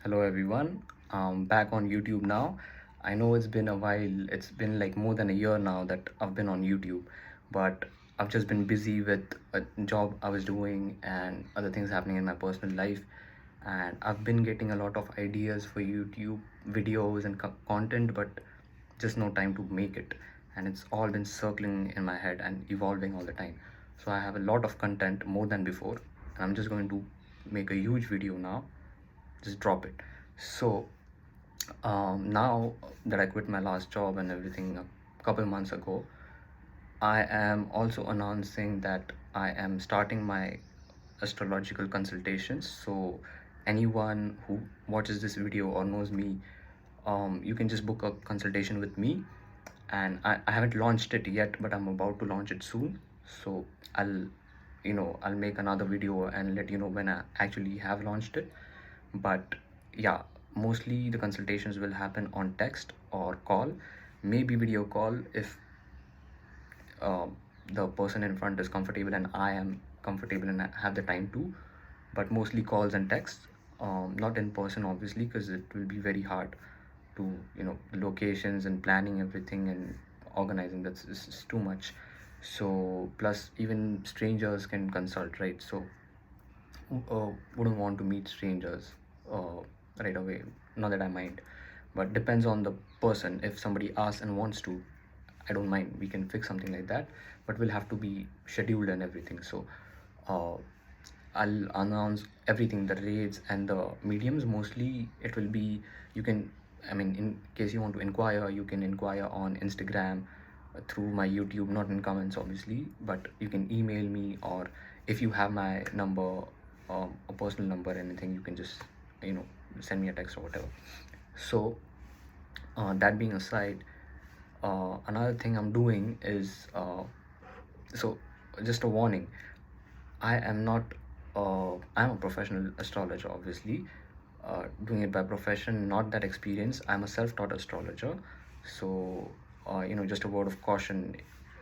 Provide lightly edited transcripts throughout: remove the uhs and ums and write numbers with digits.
Hello everyone. I'm back on YouTube now. I know it's been a while. It's been like more than a year now that I've been on YouTube, but I've just been busy with a job I was doing and other things happening in my personal life. And I've been getting a lot of ideas for YouTube videos and content, but just no time to make it. And it's all been circling in my head and evolving all the time. So I have a lot of content more than before. And I'm just going to make a huge video now, just drop it. So now that I quit my last job and everything a couple months ago, I am also announcing that I am starting my astrological consultations. So anyone who watches this video or knows me, you can just book a consultation with me. And I haven't launched it yet, but I'm about to launch it soon. So I'll make another video and let you know when I actually have launched it. But yeah, mostly the consultations will happen on text or call, maybe video call if uh, the person in front is comfortable and I am comfortable and I have the time to. But mostly calls and texts, not in person obviously, because it will be very hard to, the locations and planning everything and organizing. That's is too much. So plus even strangers can consult, right? So wouldn't want to meet strangers uh, right away. Not that I mind, but depends on the person. If somebody asks and wants to, I don't mind. We can fix something like that, but we'll have to be scheduled and everything. So uh, I'll announce everything, the rates and the mediums. Mostly it will be, you can, I mean, in case you want to inquire, you can inquire on Instagram, through my YouTube, not in comments obviously, but you can email me, or if you have my number, a personal number, anything, you can just, you know, send me a text or whatever. So that being aside, another thing I'm doing is, so just a warning, I am not, I'm a professional astrologer, obviously, doing it by profession, not that experience. I'm a self-taught astrologer. So, just a word of caution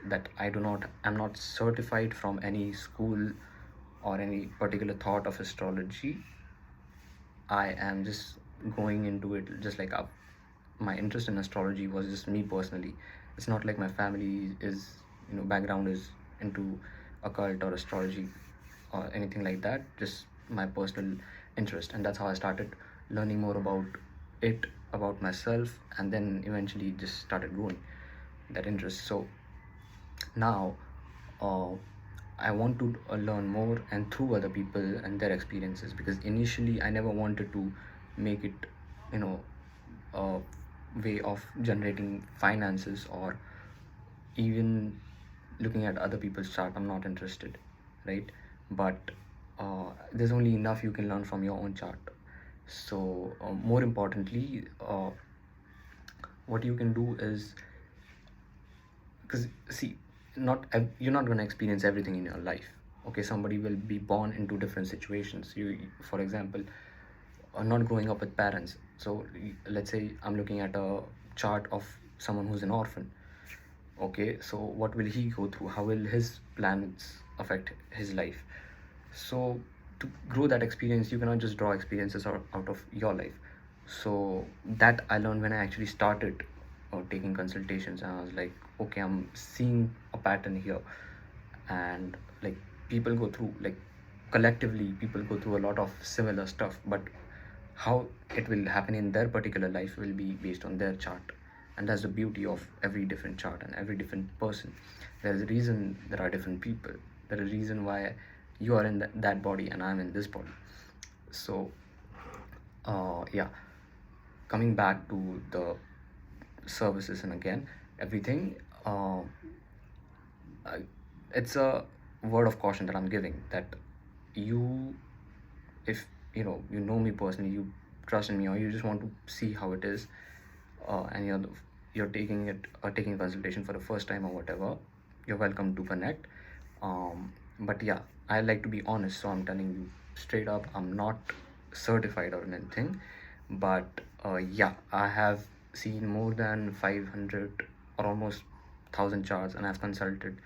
that I'm not certified from any school or any particular thought of astrology. I am just going into it just like up. My interest in astrology was just me personally. It's not like my family is, background is into occult or astrology or anything like that. Just my personal interest, and that's how I started learning more about it, about myself, and then eventually just started growing that interest. So now uh, I want to learn more and through other people and their experiences, because initially I never wanted to make it, you know, a way of generating finances or even looking at other people's chart. I'm not interested, right? But there's only enough you can learn from your own chart. So more importantly, what you can do is, because see, you're not going to experience everything in your life. Okay, somebody will be born into different situations. You, for example, are not growing up with parents. So let's say I'm looking at a chart of someone who's an orphan. Okay, so what will he go through? How will his planets affect his life? So to grow that experience, you cannot just draw experiences out of your life. So that I learned when I actually started taking consultations, and I was like, okay, I'm seeing a pattern here. And like, people go through, like, collectively people go through a lot of similar stuff, but how it will happen in their particular life will be based on their chart. And that's the beauty of every different chart and every different person. There's a reason there are different people. There's a reason why you are in that body and I'm in this body. So yeah, coming back to the services and again everything, it's a word of caution that I'm giving, that you, if you know me personally, you trust in me, or you just want to see how it is, and you're taking consultation for the first time or whatever, you're welcome to connect. But yeah, I like to be honest, so I'm telling you straight up, I'm not certified or anything. But yeah, I have seen more than 500 or almost 1,000 charts, and I've consulted.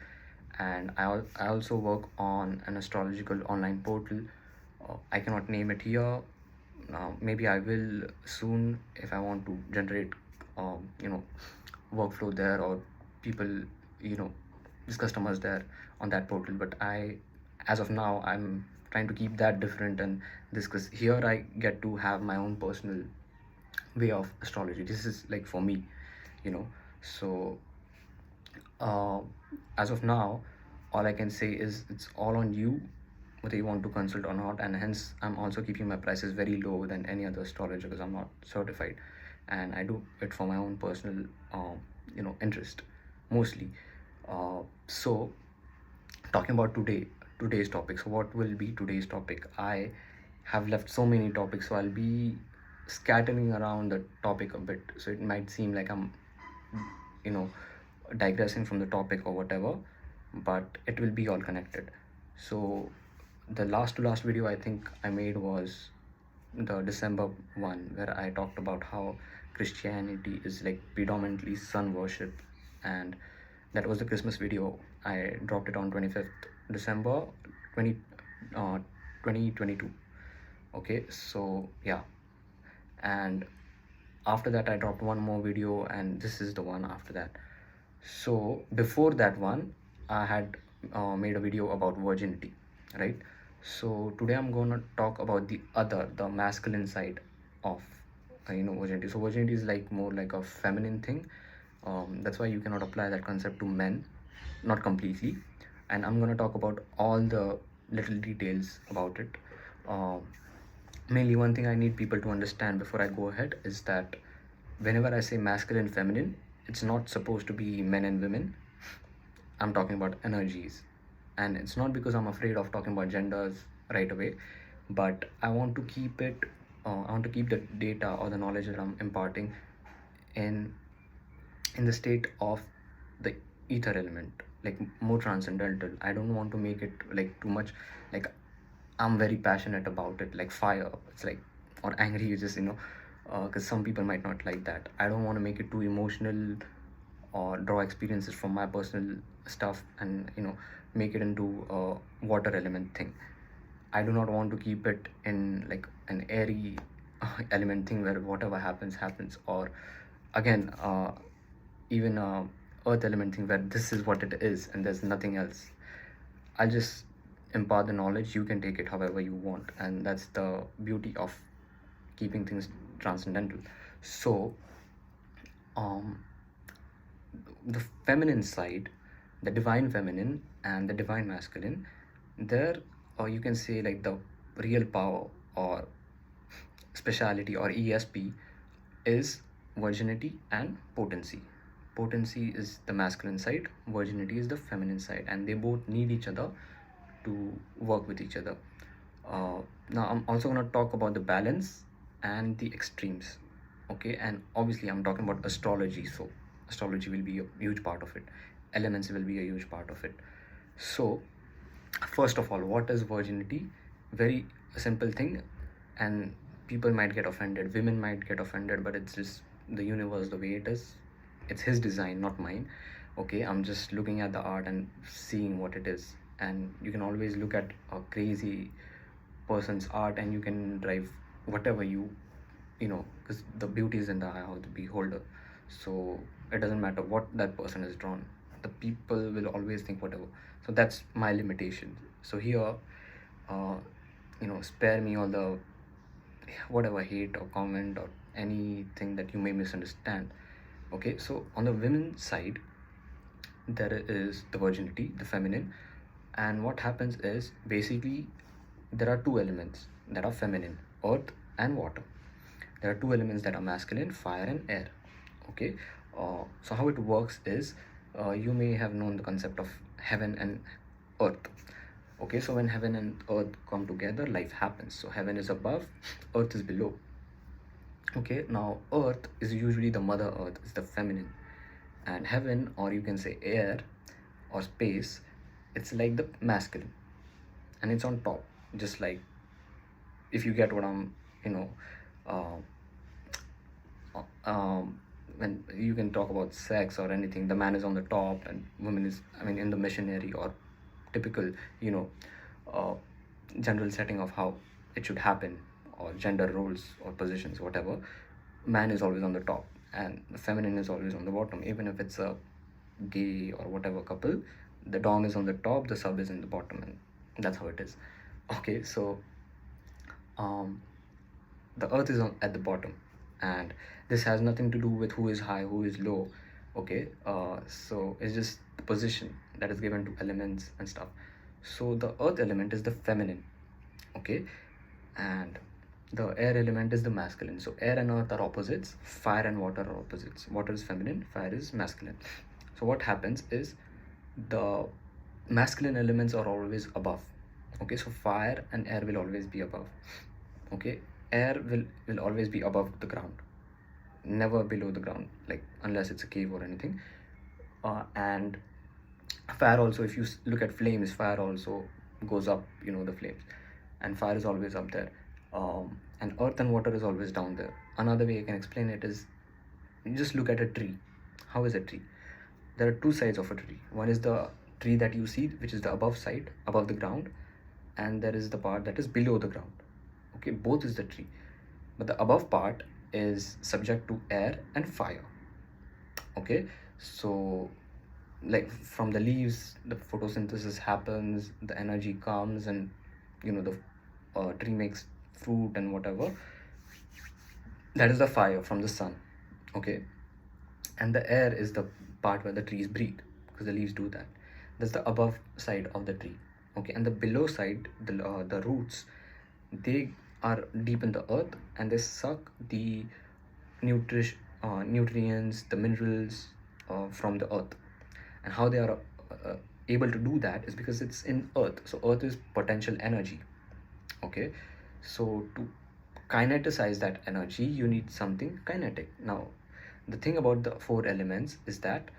And I also work on an astrological online portal. I cannot name it here, Now maybe I will soon if I want to generate you know workflow there, or people, you know, just customers there on that portal. But I, as of now, I'm trying to keep that different, and this, because here I get to have my own personal way of astrology. This is like for me, you know. So uh, as of now, all I can say is it's all on you whether you want to consult or not, and hence I'm also keeping my prices very low than any other astrologer because I'm not certified, and I do it for my own personal interest mostly. So talking about today's topic. So what will be today's topic? I have left so many topics, so I'll be scattering around the topic a bit, so it might seem like I'm you know digressing from the topic or whatever, but it will be all connected. So the last video I think I made was the December one, where I talked about how Christianity is like predominantly sun worship, and that was the Christmas video. I dropped it on 25th December 20 uh, 2022. Okay, so yeah, and after that I dropped one more video, and this is the one after that. So before that one I had made a video about virginity, right? So today I'm gonna talk about the masculine side of virginity. So virginity is like more like a feminine thing. That's why you cannot apply that concept to men, not completely. And I'm gonna talk about all the little details about it. um, Mainly, one thing I need people to understand before I go ahead is that whenever I say masculine, feminine, it's not supposed to be men and women. I'm talking about energies. And it's not because I'm afraid of talking about genders right away, but I want to keep I want to keep the data or the knowledge that I'm imparting in the state of the ether element, like more transcendental. I don't want to make it like too much like I'm very passionate about it, like fire. It's like, or angry, you just, because some people might not like that. I don't want to make it too emotional or draw experiences from my personal stuff and, make it into a water element thing. I do not want to keep it in like an airy element thing where whatever happens, happens. Or again, even earth element thing where this is what it is and there's nothing else. I'll just impart the knowledge. You can take it however you want, and that's the beauty of keeping things transcendental. So the feminine side, the divine feminine and the divine masculine, there, or you can say like the real power or speciality or ESP is virginity and potency. Potency is the masculine side, virginity is the feminine side, and they both need each other to work with each other. Now I'm also going to talk about the balance and the extremes. Okay, and obviously I'm talking about astrology, so astrology will be a huge part of it, elements will be a huge part of it. So first of all, what is virginity? Very simple thing, and people might get offended, women might get offended, but it's just the universe the way it is. It's his design, not mine. Okay, I'm just looking at the art and seeing what it is. And you can always look at a crazy person's art and you can drive whatever because the beauty is in the eye of the beholder. So it doesn't matter what that person is drawn, the people will always think whatever. So that's my limitation. So here, spare me all the whatever hate or comment or anything that you may misunderstand. Okay, so on the women's side, there is the virginity, the feminine. And what happens is basically there are two elements that are feminine, earth and water. There are two elements that are masculine, fire and air. Okay, so how it works is, you may have known the concept of heaven and earth. Okay, so when heaven and earth come together, life happens. So heaven is above, earth is below. Okay, now earth is usually the mother earth, is the feminine, and heaven, or you can say air or space, it's like the masculine, and it's on top. Just like, if you get what I'm uh, when you can talk about sex or anything, the man is on the top and woman is, in the missionary or typical uh, general setting of how it should happen or gender roles or positions, whatever, man is always on the top and the feminine is always on the bottom. Even if it's a gay or whatever couple, the dom is on the top, the sub is in the bottom, and that's how it is. Okay, so um, the earth is at the bottom, and this has nothing to do with who is high, who is low. Okay, so it's just the position that is given to elements and stuff. So the earth element is the feminine, okay, and the air element is the masculine. So air and earth are opposites, fire and water are opposites. Water is feminine, fire is masculine. So what happens is the masculine elements are always above. Okay, so fire and air will always be above. Okay, air will always be above the ground, never below the ground, like unless it's a cave or anything. And fire also, if you look at flames, fire also goes up, you know, the flames, and fire is always up there. And earth and water is always down there. Another way I can explain it is, you just look at a tree. How is a tree? There are two sides of a tree. One is the tree that you see, which is the above side, above the ground, and there is the part that is below the ground. Okay, both is the tree, but the above part is subject to air and fire. Okay, so like from the leaves, the photosynthesis happens, the energy comes, and you know, the tree makes fruit and whatever. That is the fire from the sun. Okay, and the air is the part where the trees breathe, because the leaves do that. That's the above side of the tree. Okay, and the below side, the roots, they are deep in the earth, and they suck the nutrients, the minerals from the earth. And how they are able to do that is because it's in earth. So earth is potential energy. Okay, so to kineticize that energy, you need something kinetic. Now the thing about the four elements is that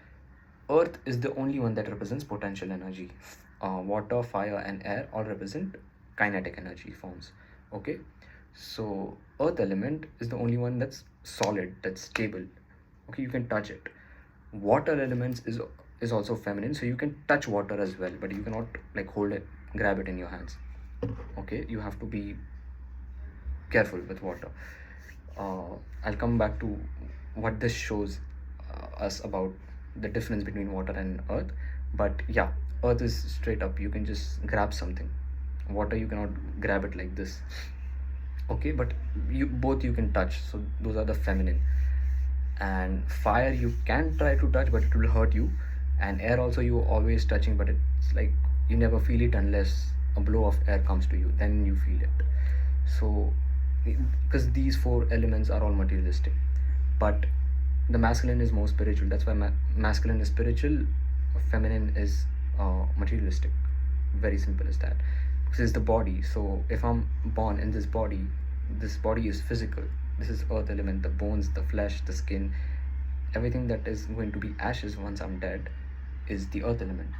earth is the only one that represents potential energy. Water, fire and air all represent kinetic energy forms. Okay, so earth element is the only one that's solid, that's stable. Okay, you can touch it. Water elements is also feminine, so you can touch water as well, but you cannot like hold it, grab it in your hands. Okay, you have to be careful with water. I'll come back to what this shows us about the difference between water and earth. But yeah, earth is straight up, you can just grab something. Water, you cannot grab it like this. Okay, but you can touch, so those are the feminine. And fire, you can try to touch, but it will hurt you. And air also, you always touching, but it's like you never feel it unless a blow of air comes to you, then you feel it. So because these four elements are all materialistic, but the masculine is more spiritual. That's why masculine is spiritual, feminine is materialistic. Very simple as that. This is the body. So if I'm born in this body is physical. This is earth element, the bones, the flesh, the skin, everything that is going to be ashes once I'm dead is the earth element.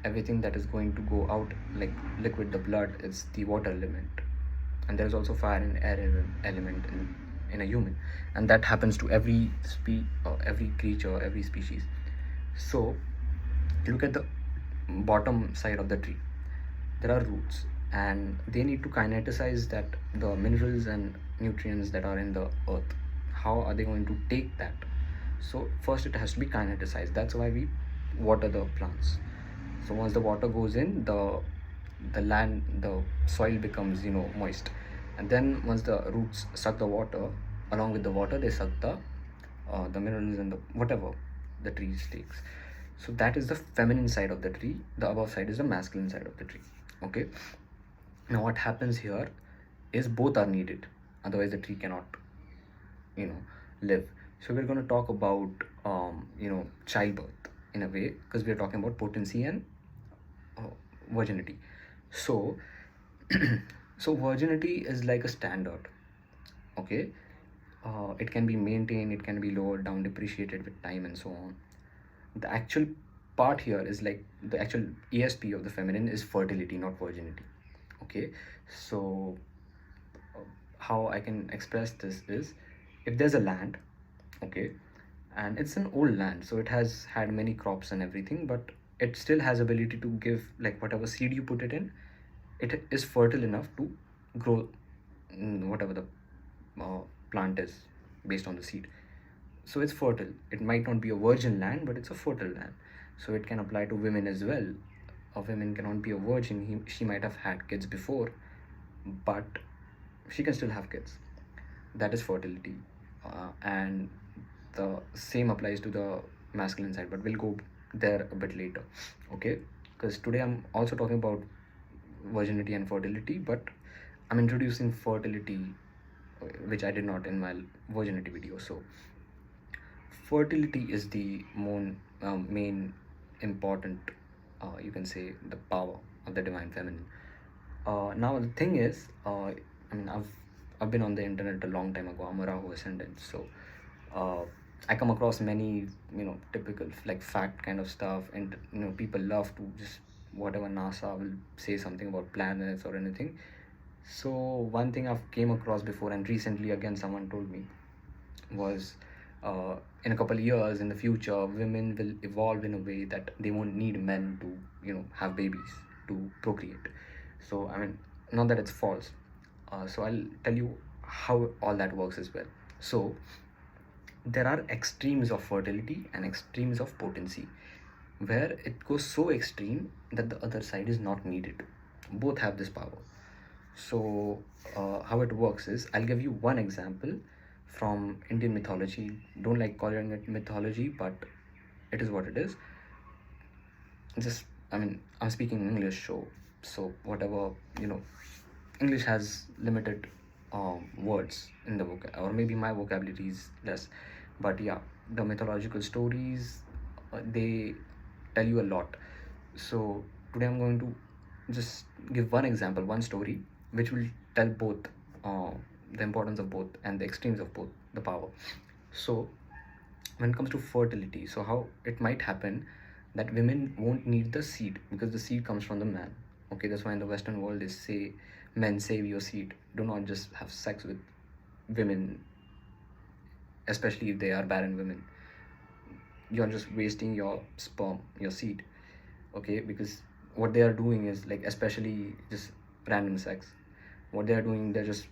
Everything that is going to go out like liquid, the blood, is the water element. And there's also fire and air element in a human, and that happens to every creature, every species. So look at the bottom side of the tree. There are roots, and they need to kineticize that, the minerals and nutrients that are in the earth. How are they going to take that? So first it has to be kineticized. That's why we water the plants. So once the water goes in, the land, the soil becomes, you know, moist. And then once the roots suck the water, along with the water they suck the minerals and the whatever the tree takes. So that is the feminine side of the tree. The above side is the masculine side of the tree. Okay, now what happens here is both are needed, otherwise the tree cannot, you know, live. So we're going to talk about you know, childbirth in a way, because we're talking about potency and virginity. So so virginity is like a standard. Okay, it can be maintained, it can be lowered down, depreciated with time and so on. The actual part here is like the actual ESP of the feminine is fertility, not virginity. Okay, so how I can express this is, if there's a land, okay, and it's an old land, so it has had many crops and everything, but it still has ability to give, like whatever seed you put it in, it is fertile enough to grow whatever the plant is based on the seed. So it's fertile. It might not be a virgin land, but it's a fertile land. So it can apply to women as well. A woman cannot be a virgin. She might have had kids before, but she can still have kids. That is fertility. And the same applies to the masculine side, but we'll go there a bit later. Okay, because today I'm also talking about virginity and fertility, but I'm introducing fertility, which I did not in my virginity video. So fertility is the main important, you can say, the power of the divine feminine. Now the thing is, I mean, I've been on the internet a long time ago. I'm a Rahu ascendant, so I come across many, typical like fact kind of stuff, and people love to just whatever NASA will say something about planets or anything. So one thing I've came across before, and recently again someone told me, was in a couple of years in the future, women will evolve in a way that they won't need men to have babies, to procreate. So I mean, not that it's false. So I'll tell you how all that works as well. So there are extremes of fertility and extremes of potency, where it goes so extreme that the other side is not needed. Both have this power. So how it works is, I'll give you one example from Indian mythology. Don't like calling it mythology, but it is what it is. Just, I mean, I'm speaking English, so whatever, English has limited words in the or maybe my vocabulary is less, but yeah, the mythological stories, they tell you a lot. So today I'm going to just give one example, one story, which will tell both the importance of both and the extremes of both, the power. So when it comes to fertility, so how it might happen that women won't need the seed, because the seed comes from the man. Okay, that's why in the Western world they say, men, save your seed. Do not just have sex with women, especially if they are barren women. You're just wasting your sperm, your seed. Okay, because what they are doing is, like, especially just random sex, what they are doing, they're just,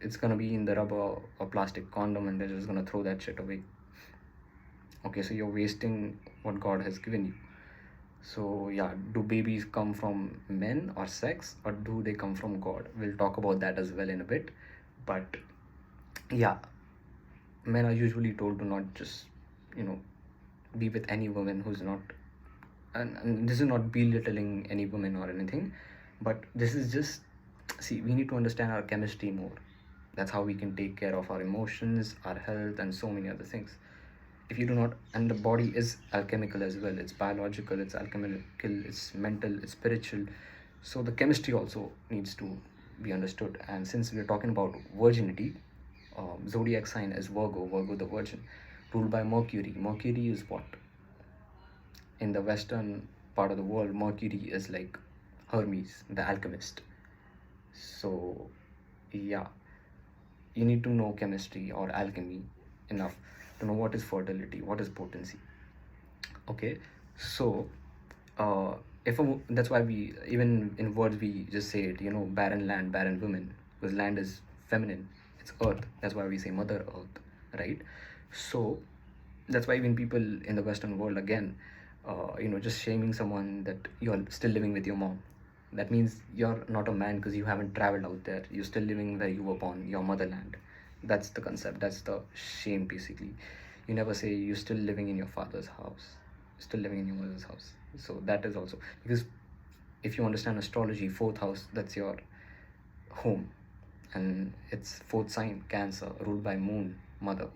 it's gonna be in the rubber or plastic condom, and they're just gonna throw that shit away. Okay, so you're wasting what God has given you. So yeah, do babies come from men or sex, or do they come from God? We'll talk about that as well in a bit. But yeah, men are usually told to not just be with any woman who's not, and this is not belittling any woman or anything, but this is just, see, we need to understand our chemistry more. That's how we can take care of our emotions, our health, and so many other things. If you do not, and the body is alchemical as well, it's biological, it's alchemical, it's mental, it's spiritual. So the chemistry also needs to be understood. And since we're talking about virginity, zodiac sign is Virgo the virgin, ruled by Mercury. Mercury is what, in the Western part of the world, Mercury is like Hermes, the alchemist. So yeah, you need to know chemistry or alchemy enough to know what is fertility, what is potency. Okay, so that's why we, even in words, we just say it, barren land, barren women, because land is feminine, it's earth. That's why we say mother earth, right? So that's why even people in the Western world, again, just shaming someone that you're still living with your mom. That means you're not a man because you haven't traveled out there. You're still living where you were born, your motherland. That's the concept. That's the shame, basically. You never say you're still living in your father's house, still living in your mother's house. So that is also, because if you understand astrology, fourth house, that's your home, and it's fourth sign, Cancer, ruled by moon, mother.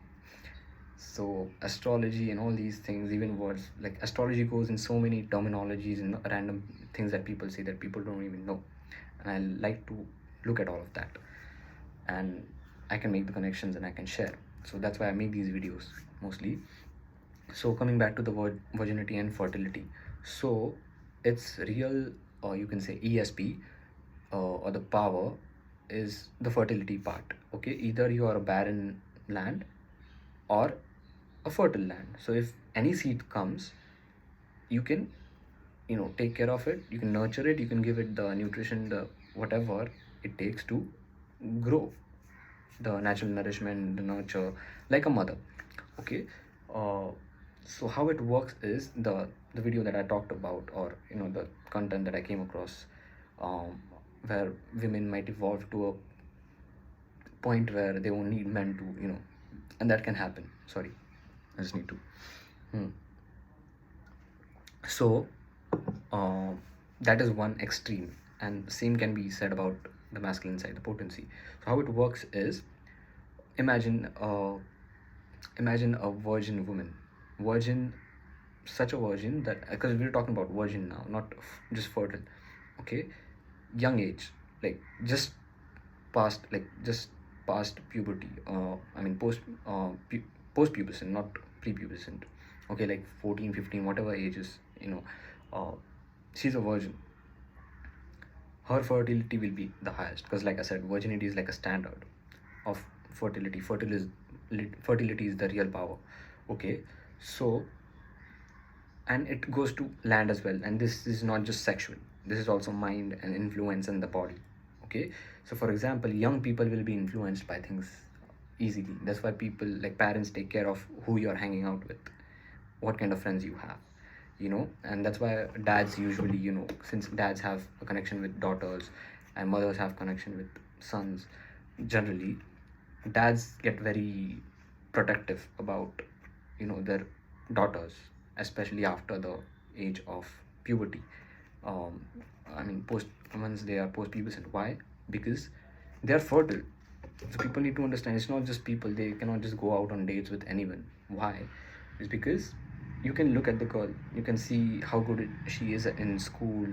So astrology and all these things, even words like astrology, goes in so many terminologies and random things that people say that people don't even know, and I like to look at all of that, and I can make the connections and I can share. So that's why I make these videos mostly. So coming back to the word virginity and fertility, so it's real, or you can say ESP, or the power is the fertility part. Okay, either you are a barren land or a fertile land. So if any seed comes, you can take care of it, you can nurture it, you can give it the nutrition, the whatever, it takes to grow, the natural nourishment, the nurture, like a mother. Okay. uh, so how it works is the video that I talked about, or the content that I came across, um, where women might evolve to a point where they won't need men to, and that can happen. Sorry, I just need to. Hmm. So that is one extreme, and same can be said about the masculine side, the potency. So how it works is, imagine imagine a virgin woman, virgin, such a virgin that, because we're talking about virgin now, not just fertile. Okay. Young age, like just past puberty, I mean post pubescent, not prepubescent. Okay, like 14, 15, whatever ages, uh, she's a virgin. Her fertility will be the highest, because like I said, virginity is like a standard of fertility. Fertility is the real power. Okay. So, and it goes to land as well, and this is not just sexual, this is also mind and influence in the body. Okay. So for example, young people will be influenced by things easily. That's why people, like parents, take care of who you're hanging out with, what kind of friends you have, and that's why dads usually, since dads have a connection with daughters and mothers have connection with sons, generally dads get very protective about, their daughters, especially after the age of puberty. um I mean, post once they are post pubescent. Why? Because they are fertile. So people need to understand, it's not just people, they cannot just go out on dates with anyone. Why? It's because you can look at the girl, you can see how good she is in school,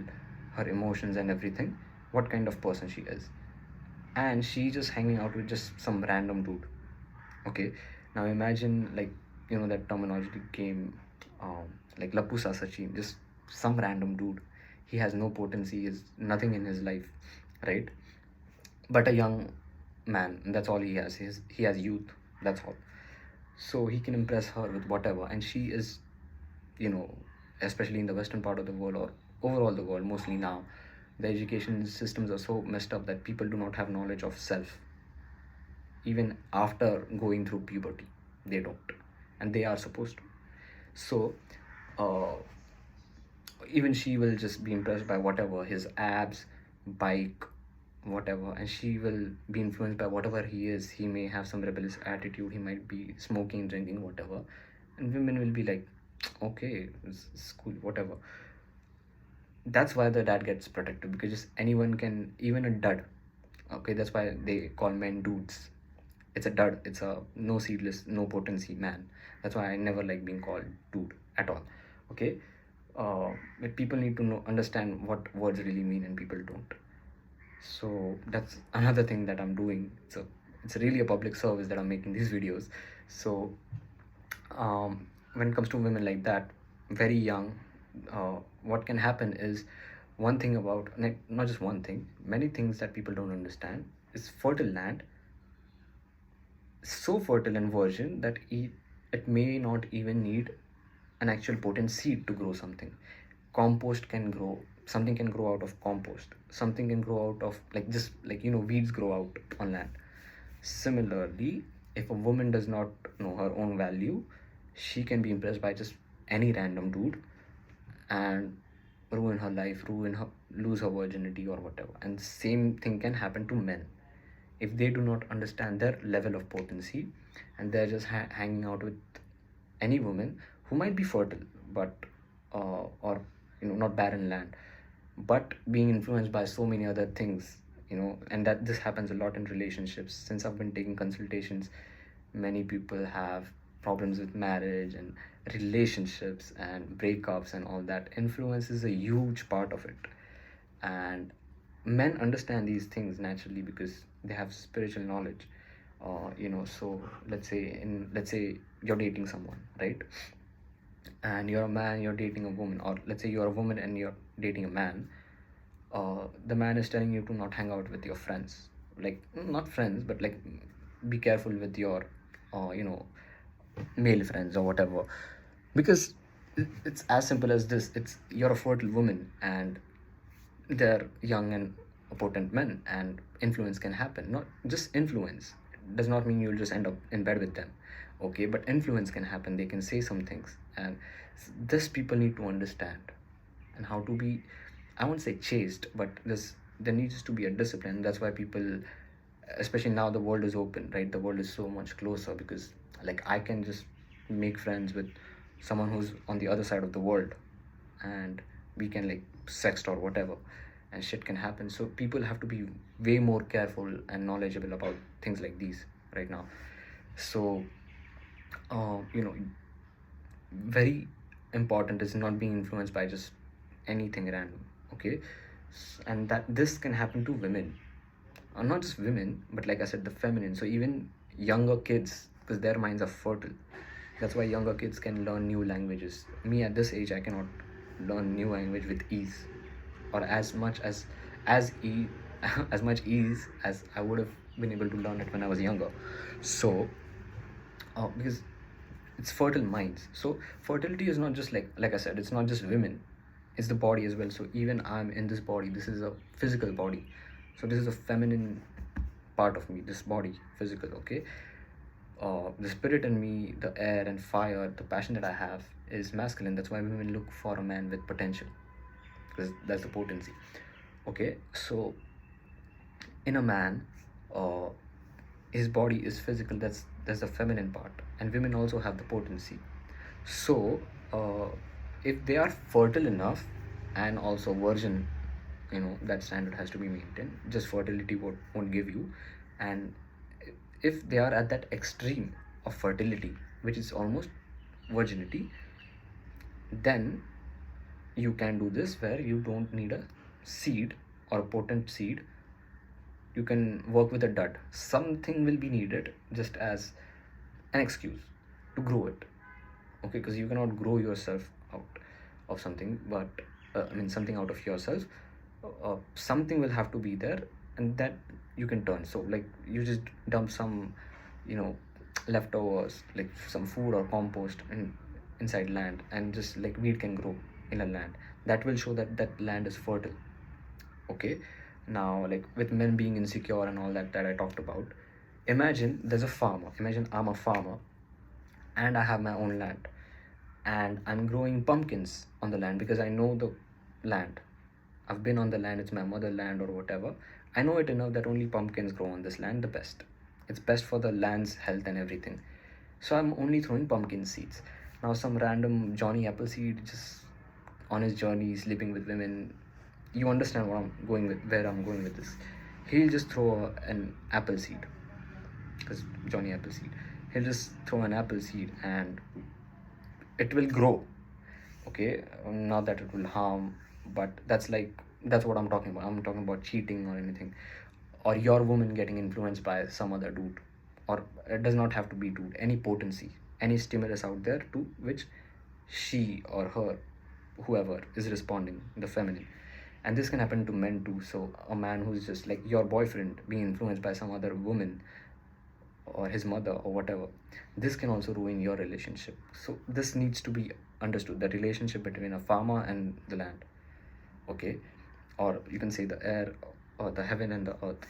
her emotions and everything, what kind of person she is, and she just hanging out with just some random dude. Okay. Now imagine, like, that terminology came, like lapusa sachin, just some random dude. He has no potency, is nothing in his life, right? But a young man, that's all he has. He has youth, that's all. So he can impress her with whatever, and she is, you know especially in the western part of the world, or overall the world, mostly now, the education systems are so messed up that people do not have knowledge of self. Even after going through puberty, they don't, and they are supposed to. So uh, even she will just be impressed by whatever, his abs, bike, whatever, and she will be influenced by whatever he is. He may have some rebellious attitude, he might be smoking, drinking, whatever, and women will be like, okay, it's cool, whatever. That's why the dad gets protected, because just anyone can, even a dud. Okay, that's why they call men dudes. It's a dud, it's a no seedless, no potency man. That's why I never like being called dude at all. Okay. But people need to understand what words really mean, and people don't. So that's another thing that I'm doing. So it's really a public service that I'm making these videos. So when it comes to women like that, very young, what can happen is, one thing about, not just one thing, many things that people don't understand is fertile land, so fertile and virgin that it may not even need an actual potent seed to grow something. Compost can grow, something can grow out of compost, something can grow out of, like, just like, weeds grow out on land. Similarly, if a woman does not know her own value, she can be impressed by just any random dude and ruin her life, lose her virginity or whatever. And the same thing can happen to men if they do not understand their level of potency, and they're just hanging out with any woman who might be fertile, but or not barren land, but being influenced by so many other things, and that this happens a lot in relationships. Since I've been taking consultations, many people have problems with marriage and relationships and breakups, and all that influence is a huge part of it. And men understand these things naturally because they have spiritual knowledge. So let's say you're dating someone, right? And you're a man, you're dating a woman, or let's say you're a woman and you're dating a man. The man is telling you to not hang out with your friends, like, not friends, but like, be careful with your male friends or whatever, because it's as simple as this. It's, you're a fertile woman and they're young and potent men, and influence can happen. Not just influence, does not mean you'll just end up in bed with them, okay, but influence can happen. They can say some things, and this people need to understand, and how to be, I won't say chaste, but there needs to be a discipline. That's why people, especially now, the world is open, right? The world is so much closer, because like I can just make friends with someone who's on the other side of the world, and we can like sext or whatever, and shit can happen. So people have to be way more careful and knowledgeable about things like these right now. So you know, very important is not being influenced by just anything random, okay. And that this can happen to women, not just women, but like I said, the feminine. So even younger kids, because their minds are fertile, that's why younger kids can learn new languages. Me at this age, I cannot learn new language with ease, or as much as e as much ease as I would have been able to learn it when I was younger. So because it's fertile minds. So fertility is not just like I said, it's not just women, it's the body as well. So even I'm in this body, this is a physical body, so this is a feminine part of me, this body, physical, okay. The spirit in me, the air and fire, the passion that I have is masculine. That's why women look for a man with potential, because that's the potency, okay. So in a man, uh, his body is physical, that's the feminine part, and women also have the potency. So if they are fertile enough, and also virgin, that standard has to be maintained. Just fertility won't give you. And if they are at that extreme of fertility, which is almost virginity, then you can do this, where you don't need a seed or a potent seed. You can work with a dud. Something will be needed just as an excuse to grow it, okay, because you cannot grow yourself out of something, but something out of yourself. Something will have to be there, and that you can turn. So like you just dump some, leftovers, like some food or compost inside land, and just like weed can grow in a land. That will show that that land is fertile, okay. Now, like with men being insecure and all that I talked about, imagine there's a farmer. Imagine I'm a farmer, and I have my own land, and I'm growing pumpkins on the land, because I know the land. I've been on the land, it's my motherland or whatever. I know it enough that only pumpkins grow on this land the best. It's best for the land's health and everything. So I'm only throwing pumpkin seeds. Now some random Johnny Appleseed, just on his journey sleeping with women, you understand where I'm going with this. He'll just throw an apple seed, because Johnny Appleseed. He'll just throw an apple seed, and it will grow, okay. Not that it will harm, but that's what I'm talking about. I'm talking about cheating or anything, or your woman getting influenced by some other dude, or it does not have to be dude. Any potency, any stimulus out there to which she or her, whoever is responding, the feminine. And this can happen to men too. So a man who's just like your boyfriend being influenced by some other woman, or his mother or whatever, this can also ruin your relationship. So this needs to be understood, the relationship between a farmer and the land, okay, or you can say the air, or the heaven and the earth.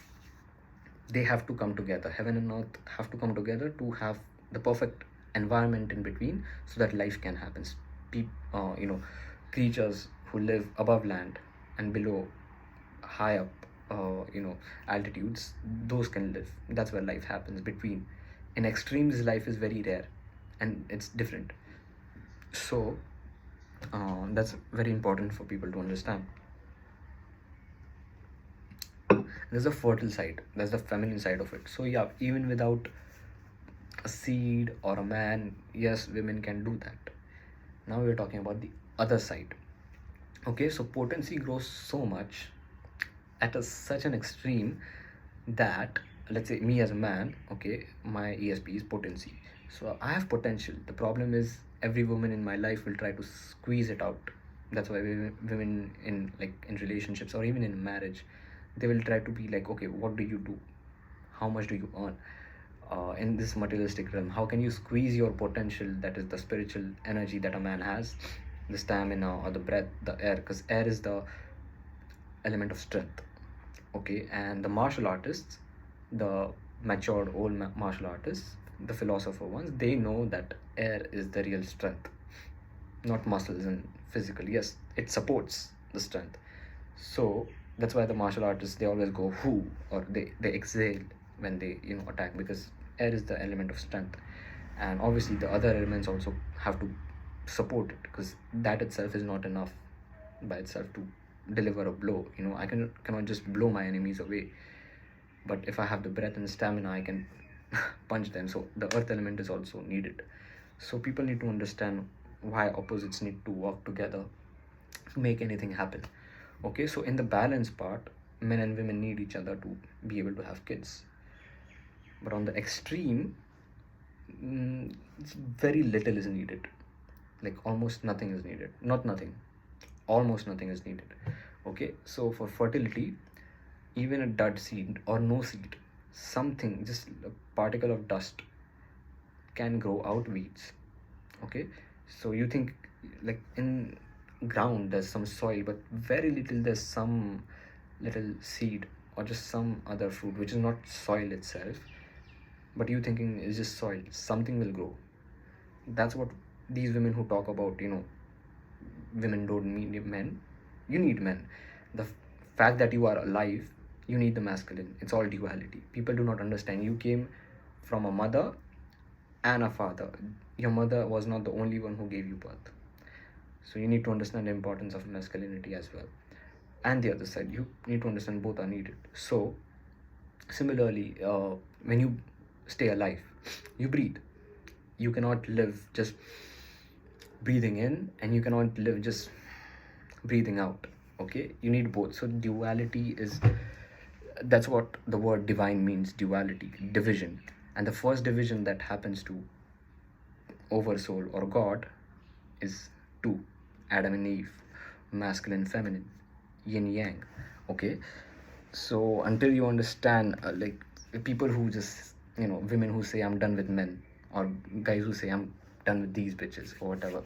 They have to come together. Heaven and earth have to come together to have the perfect environment in between, so that life can happen. Creatures who live above land and below, high up, altitudes, those can live. That's where life happens. Between, in extremes, life is very rare, and it's different. So that's very important for people to understand. There's a fertile side, there's the feminine side of it. So yeah, even without a seed or a man, yes, women can do that. Now we're talking about the other side, okay. So potency grows so much at such an extreme that, let's say me as a man, okay, my ESP is potency. So I have potential. The problem is every woman in my life will try to squeeze it out. That's why women in relationships, or even in marriage, they will try to be like, okay, what do you do, how much do you earn, in this materialistic realm? How can you squeeze your potential, that is the spiritual energy that a man has, the stamina or the breath, the air, because air is the element of strength. Okay, and the martial artists, the matured old martial artists, the philosopher ones, they know that air is the real strength, not muscles and physical. Yes, it supports the strength. So that's why the martial artists, they always go whoo, or they exhale when they attack, because air is the element of strength. And obviously the other elements also have to support it, because that itself is not enough by itself to deliver a blow. I cannot just blow my enemies away, but if I have the breath and stamina, I can punch them. So the earth element is also needed. So people need to understand why opposites need to work together to make anything happen. Okay, so in the balance part, men and women need each other to be able to have kids. But on the extreme, very little is needed. Like almost nothing is needed. Not nothing, almost nothing is needed. Okay, so for fertility, even a dud seed or no seed, something, just a particle of dust, can grow out weeds. Okay, so you think like in ground there's some soil, but very little, there's some little seed or just some other fruit which is not soil itself, but you thinking is just soil, something will grow. That's what these women who talk about, women don't need men. You need men. The fact that you are alive, you need the masculine. It's all duality. People do not understand. You came from a mother and a father. Your mother was not the only one who gave you birth. So you need to understand the importance of masculinity as well. And the other side, you need to understand both are needed. So similarly, when you stay alive, you breathe. You cannot live just breathing in, and you cannot live just breathing out. Okay, you need both. So duality is, that's what the word divine means. Duality, division. And the first division that happens to oversoul or God is two: Adam and Eve, masculine, feminine, yin yang. Okay, so until you understand, like people who just, women who say I'm done with men, or guys who say I'm done with these bitches or whatever,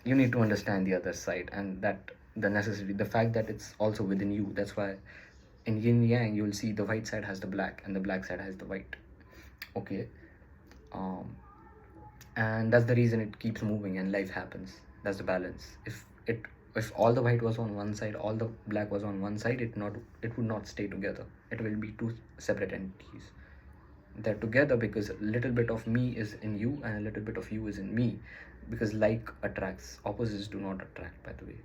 you need to understand the other side, and that the necessity, the fact that it's also within you. That's why in yin yang you'll see the white side has the black and the black side has the white. Okay, um and that's the reason it keeps moving and life happens. That's the balance. If all the white was on one side, all the black was on one side, it would not stay together. It will be two separate entities. They're together because a little bit of me is in you and a little bit of you is in me, because like attracts, opposites do not attract, by the way.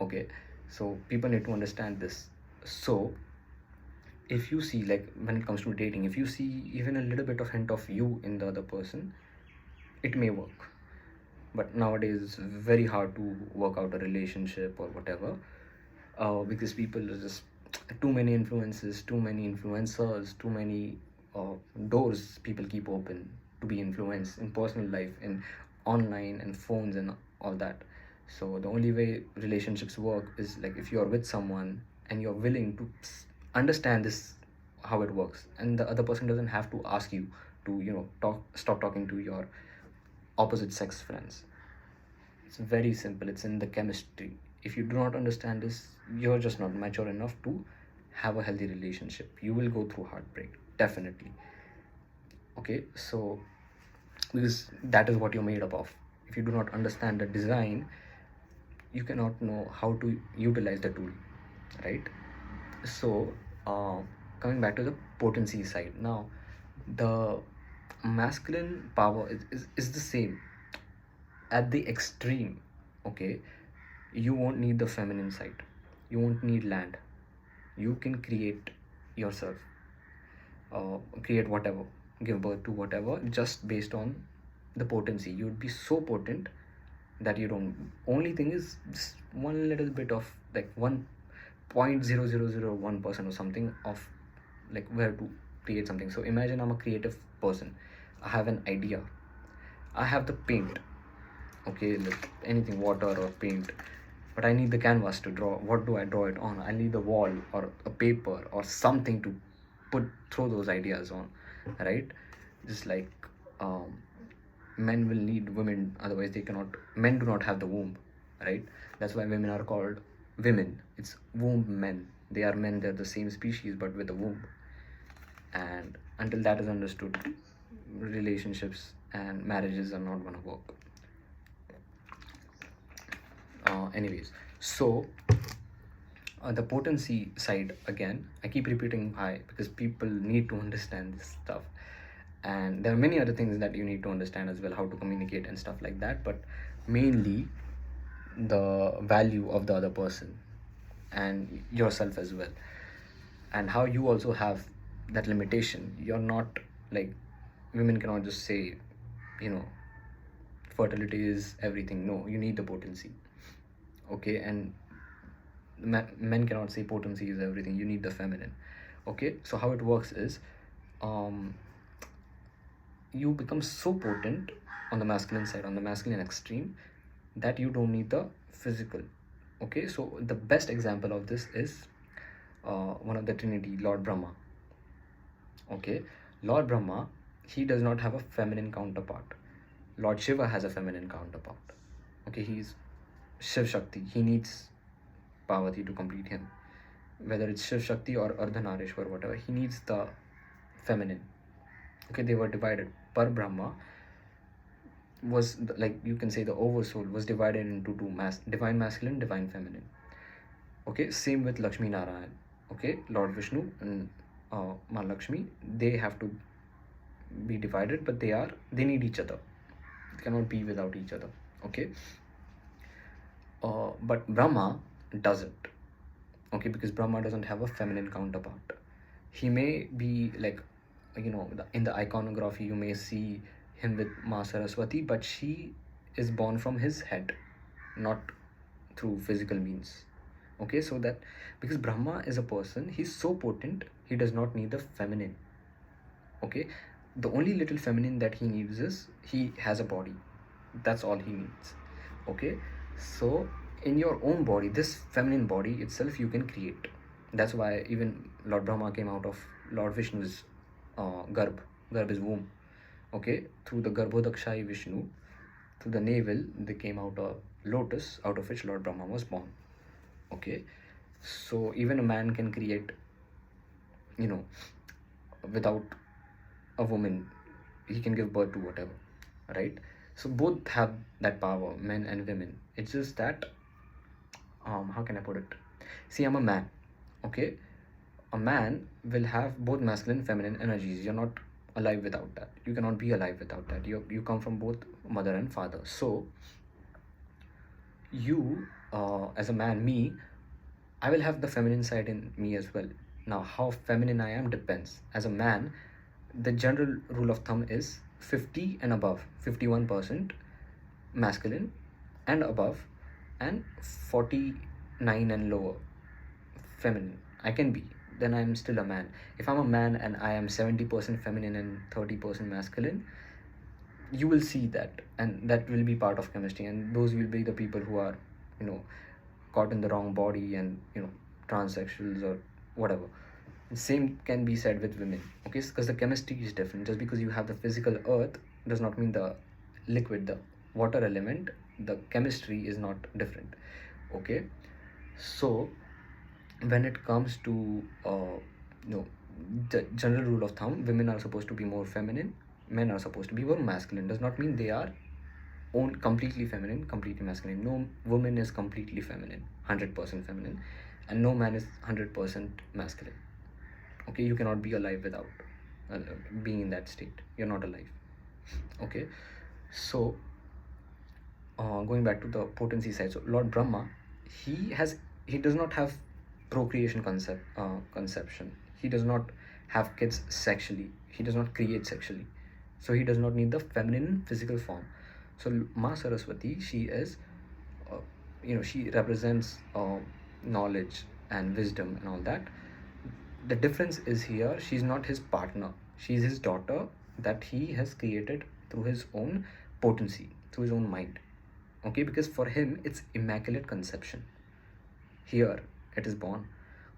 Okay, so people need to understand this. So if you see, like when it comes to dating, if you see even a little bit of hint of you in the other person, it may work. But nowadays it's very hard to work out a relationship or whatever, because people are just too many influences, too many influencers, too many doors people keep open to be influenced in personal life, in online and phones and all that. So the only way relationships work is like if you're with someone and you're willing to understand this, how it works, and the other person doesn't have to ask you to stop talking to your opposite sex friends. It's very simple. It's in the chemistry. If you do not understand this, you're just not mature enough to have a healthy relationship. You will go through heartbreak, definitely. Okay, so because that is what you're made up of. If you do not understand the design, you cannot know how to utilize the tool, right? So coming back to the potency side now, the masculine power is the same at the extreme. Okay, you won't need the feminine side, you won't need land, you can create yourself, create whatever, give birth to whatever, just based on the potency. You would be so potent that you don't, only thing is just one little bit of like 1.0001% or something of like where to create something. So imagine I'm a creative person, I have an idea, I have the paint, okay, like anything, water or paint, but I need the canvas to draw. What do I draw it on? I need the wall or a paper or something to throw those ideas on, right? Just like men will need women, otherwise they cannot, men do not have the womb, right? That's why women are called women. It's womb men. They are men, they're the same species but with a womb. And until that is understood, relationships and marriages are not gonna work. Anyways, so the potency side, again, I keep repeating high because people need to understand this stuff. And there are many other things that you need to understand as well, how to communicate and stuff like that, but mainly the value of the other person and yourself as well, and how you also have that limitation. You're not like, women cannot just say, you know, fertility is everything. No, you need the potency. Okay, and men cannot say potency is everything. You need the feminine. Okay, so how it works is, you become so potent on the masculine side, on the masculine extreme, that you don't need the physical. Okay, so the best example of this is one of the Trinity, Lord Brahma. Okay, Lord Brahma, he does not have a feminine counterpart. Lord Shiva has a feminine counterpart. Okay, he's Shiv Shakti. He needs Parvati to complete him. Whether it's Shiv Shakti or Ardhanarishwar, whatever, he needs the feminine. Okay, they were divided. Per Brahma was like, you can say the oversoul was divided into two, divine masculine, divine feminine. Okay, same with Lakshmi Narayan. Okay, Lord Vishnu and Ma Lakshmi, they have to be divided, but they need each other. They cannot be without each other. Okay, but Brahma doesn't. Okay, because Brahma doesn't have a feminine counterpart. He may be like, you know, in the iconography you may see him with Ma Saraswati, but she is born from his head, not through physical means. Okay, so that, because Brahma is a person, he's so potent, he does not need the feminine. Okay, the only little feminine that he needs is, he has a body. That's all he needs. Okay, so in your own body, this feminine body itself you can create. That's why even Lord Brahma came out of Lord Vishnu's Garbh is womb. Okay, through the Garbhodakshai Vishnu, through the navel, they came out a lotus, out of which Lord Brahma was born. Okay, so even a man can create, you know, without a woman, he can give birth to whatever, right? So both have that power, men and women. It's just that, how can I put it? See, I'm a man. Okay, a man will have both masculine and feminine energies. You're not alive without that. You cannot be alive without that. You come from both mother and father. So you, as a man, me, I will have the feminine side in me as well. Now, how feminine I am depends. As a man, the general rule of thumb is 50 and above, 51% masculine and above, and 49 and lower feminine. I can be, then I'm still a man. If I'm a man and I am 70% feminine and 30% masculine, you will see that, and that will be part of chemistry, and those will be the people who are, you know, caught in the wrong body and, you know, transsexuals or whatever. Same can be said with women. Okay, because the chemistry is different. Just because you have the physical earth does not mean the liquid, the water element, the chemistry is not different. Okay, so when it comes to the general rule of thumb, women are supposed to be more feminine, men are supposed to be more masculine. Does not mean they are completely feminine, completely masculine. No woman is completely feminine, 100% feminine, and no man is 100% masculine. Okay, you cannot be alive without being in that state. You're not alive. Okay, so going back to the potency side, so Lord Brahma, he does not have procreation conception. He does not have kids sexually. He does not create sexually. So he does not need the feminine physical form. So Ma Saraswati, she is, she represents knowledge and wisdom and all that. The difference is here, she's not his partner. She's his daughter that he has created through his own potency, through his own mind. Okay, because for him, it's immaculate conception. Here, it is born.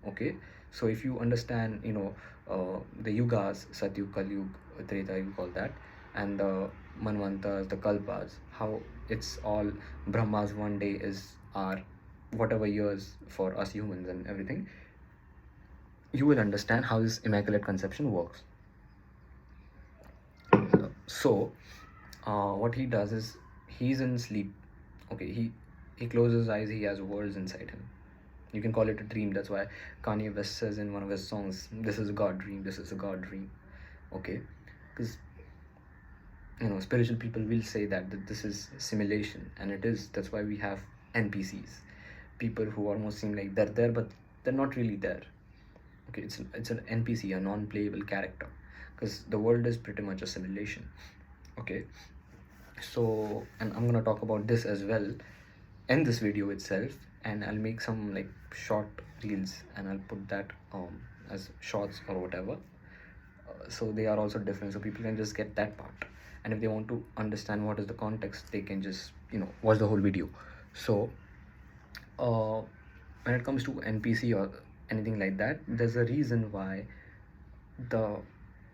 Okay, so if you understand, the yugas, Satyug, Kalyug, Treta, you call that, and the Manvantas, the Kalpas, how it's all Brahma's one day is our whatever years for us humans and everything. you will understand how this immaculate conception works. So what he does is, he's in sleep. Okay, he closes his eyes, he has worlds inside him. You can call it a dream. That's why Kanye West says in one of his songs, this is a god dream, this is a god dream. Okay, because spiritual people will say that this is simulation, and it is. That's why we have NPCs, people who almost seem like they're there but they're not really there. Okay, it's an NPC, a non-playable character, because the world is pretty much a simulation. Okay, so, and I'm gonna talk about this as well in this video itself, and I'll make some like short reels and I'll put that as shorts or whatever. So they are also different, so people can just get that part, and if they want to understand what is the context, they can just watch the whole video. So when it comes to NPC or anything like that, there's a reason why the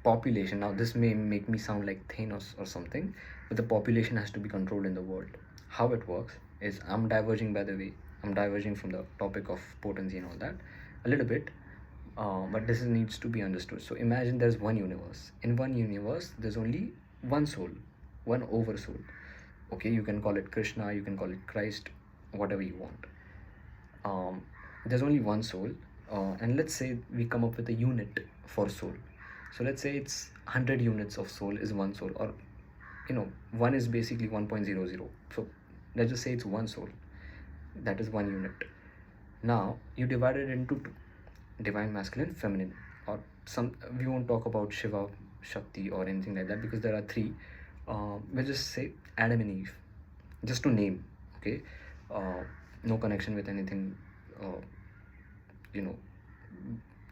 population, now this may make me sound like Thanos or something, but the population has to be controlled in the world. How it works is, I'm diverging, by the way, I'm diverging from the topic of potency and all that a little bit, but this needs to be understood. So imagine there's one universe. In one universe, there's only one soul, one oversoul. Okay, you can call it Krishna, you can call it Christ, whatever you want. There's only one soul, and let's say we come up with a unit for soul. So let's say it's 100 units of soul is one soul, or one is basically 1.00. So let's just say it's one soul, that is one unit. Now you divide it into two, divine masculine, feminine, or some, we won't talk about Shiva, Shakti or anything like that, because there are three. We'll just say Adam and Eve, just to name. Okay, no connection with anything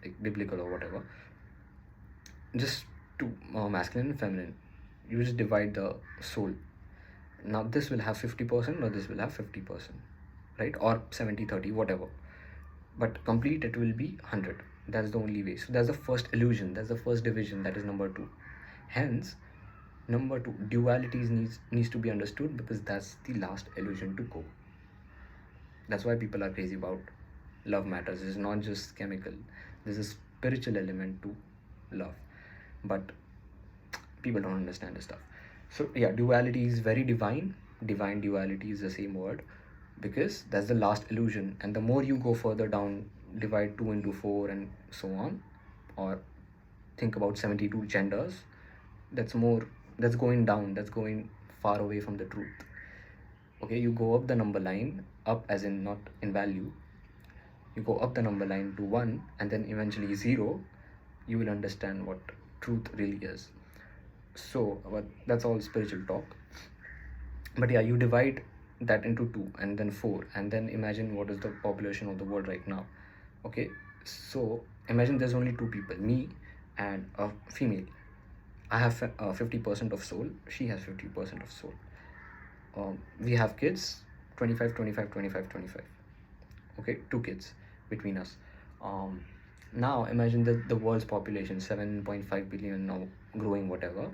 like biblical or whatever, just to masculine and feminine. You just divide the soul. Now this will have 50%, or this will have 50%, right? Or 70-30, whatever, but complete it will be 100. That's the only way. So that's the first illusion, that's the first division, that is number two. Hence, number two, duality needs to be understood, because that's the last illusion to go. That's why people are crazy about love matters. It's not just chemical, there's a spiritual element to love, but people don't understand this stuff. So yeah, duality is very divine duality is the same word, because that's the last illusion. And the more you go further down, divide 2 into 4 and so on, or think about 72 genders, that's going down, that's going far away from the truth. Okay, you go up the number line, up as in not in value, you go up the number line to 1 and then eventually 0, you will understand what truth really is. So but that's all spiritual talk. But yeah, you divide that into 2 and then 4, and then imagine what is the population of the world right now. Okay, so imagine there's only 2 people, me and a female. I have 50% of soul, she has 50% of soul. We have kids, 25, 25, 25, 25. Okay, 2 kids between us. Now imagine the world's population, 7.5 billion, now growing, whatever.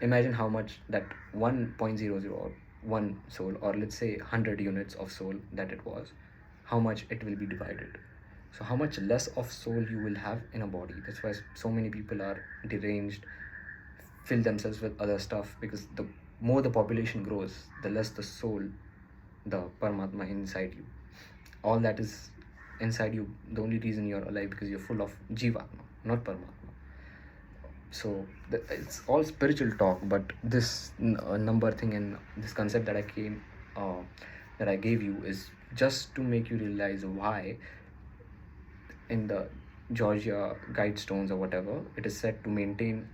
Imagine how much that 1.00 or one soul, or let's say 100 units of soul that it was, how much it will be divided. So how much less of soul you will have in a body. That's why so many people are deranged, fill themselves with other stuff, because the more the population grows, the less the soul, the Paramatma inside you, all that is inside you. The only reason you're alive, because you're full of Jivatma, not Paramatma. So it's all spiritual talk, but this number thing and this concept that I gave you is just to make you realize why in the Georgia guidestones or whatever, it is said to maintain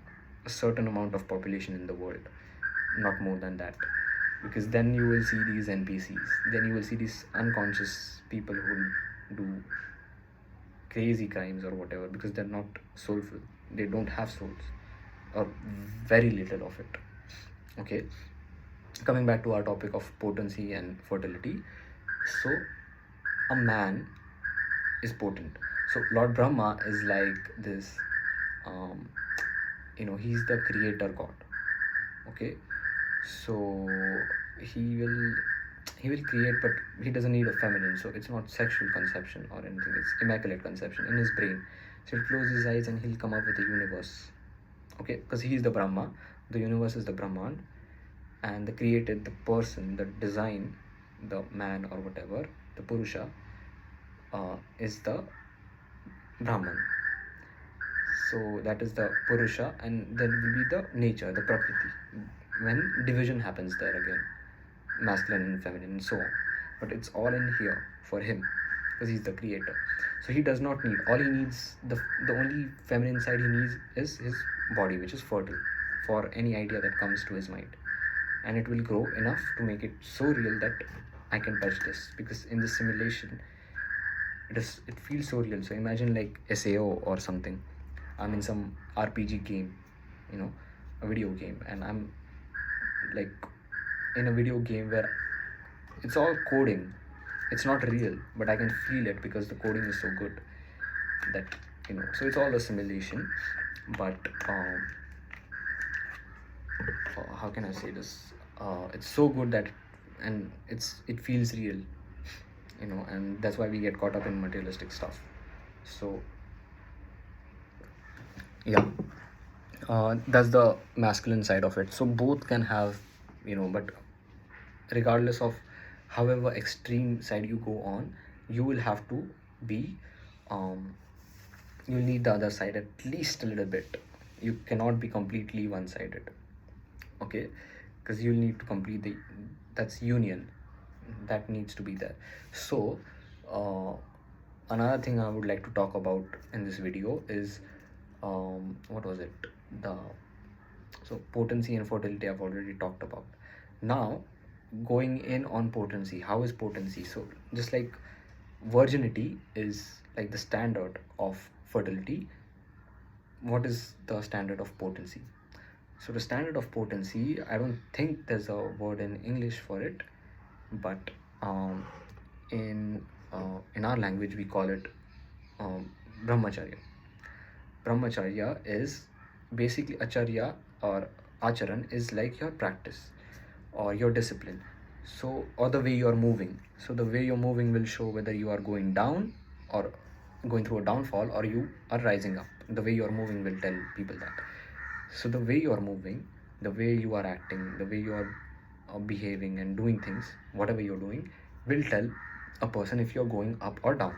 a certain amount of population in the world, not more than that. Because then you will see these NPCs, then you will see these unconscious people who do crazy crimes or whatever, because they're not soulful, they don't have souls, or very little of it. Okay, coming back to our topic of potency and fertility. So a man is potent. So Lord Brahma is like this, he's the creator god. Okay, so he will create, but he doesn't need a feminine, so it's not sexual conception or anything, it's immaculate conception in his brain. So he'll close his eyes and he'll come up with a universe. Okay, because he's the Brahma, the universe is the Brahman, and the created, the person, the design, the man or whatever, the Purusha, is the Brahman. So that is the Purusha, and then will be the nature, the Prakriti. When division happens there again, masculine and feminine, and so on. But it's all in here for him, because he's the creator. So he does not need. All he needs, the only feminine side he needs is his body, which is fertile, for any idea that comes to his mind, and it will grow enough to make it so real that I can touch this. Because in this simulation, it feels so real. So imagine like SAO or something. I'm in some RPG game, a video game, and I'm like in a video game where it's all coding. It's not real, but I can feel it because the coding is so good that so it's all a simulation. But how can I say this? It's so good that, and it feels real, and that's why we get caught up in materialistic stuff. So yeah, that's the masculine side of it. So both can have, but regardless of however extreme side you go on, you will have to be, you'll need the other side at least a little bit. You cannot be completely one-sided, okay? Because you'll need to complete that's union, that needs to be there. So another thing I would like to talk about in this video is, what was it? So potency and fertility I've already talked about. Now going in on potency, how is potency? So just like virginity is like the standard of fertility, what is the standard of potency? So the standard of potency, I don't think there's a word in English for it, but in our language we call it Brahmacharya. Brahmacharya is basically acharya, or acharan is like your practice or your discipline. So, or the way you are moving. So the way you're moving will show whether you are going down or going through a downfall, or you are rising up. The way you are moving will tell people that. So the way you are moving, the way you are acting, the way you are behaving and doing things, whatever you're doing, will tell a person if you're going up or down.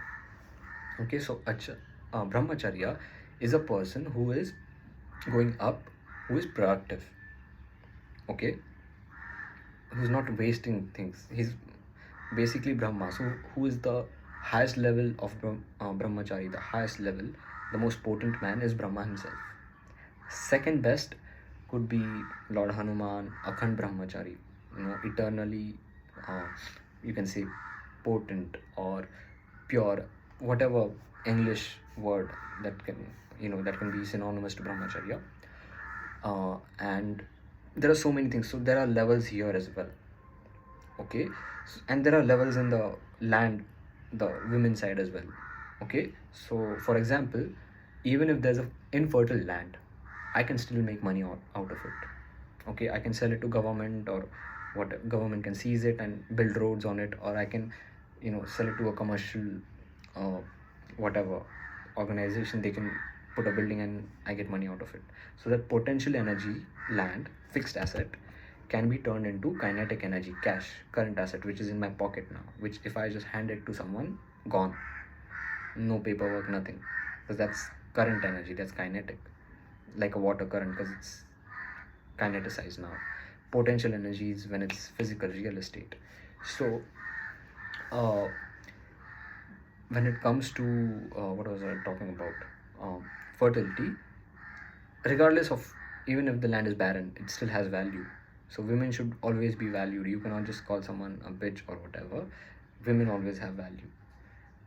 Okay, so Brahmacharya is a person who is going up, who is productive, okay, who's not wasting things. He's basically Brahma. So who is the highest level of Brahmachari, the highest level, the most potent man is Brahma himself. Second best could be Lord Hanuman, Akhand Brahmachari, eternally, you can say potent or pure, whatever English word that can be synonymous to Brahmacharya. And there are so many things. So there are levels here as well, okay, and there are levels in the land, the women side as well, okay. So for example, even if there's a infertile land, I can still make money out of it, okay. I can sell it to government, or what, government can seize it and build roads on it, or I can sell it to a commercial whatever organization. They can put a building and I get money out of it. So that potential energy, land, fixed asset, can be turned into kinetic energy, cash, current asset, which is in my pocket now, which if I just hand it to someone, gone, no paperwork, nothing, because that's current energy, that's kinetic, like a water current, because it's kineticized now. Potential energy is when it's physical, real estate. So when it comes to what was I talking about, fertility, regardless of, even if the land is barren, it still has value. So women should always be valued. You cannot just call someone a bitch or whatever. Women always have value,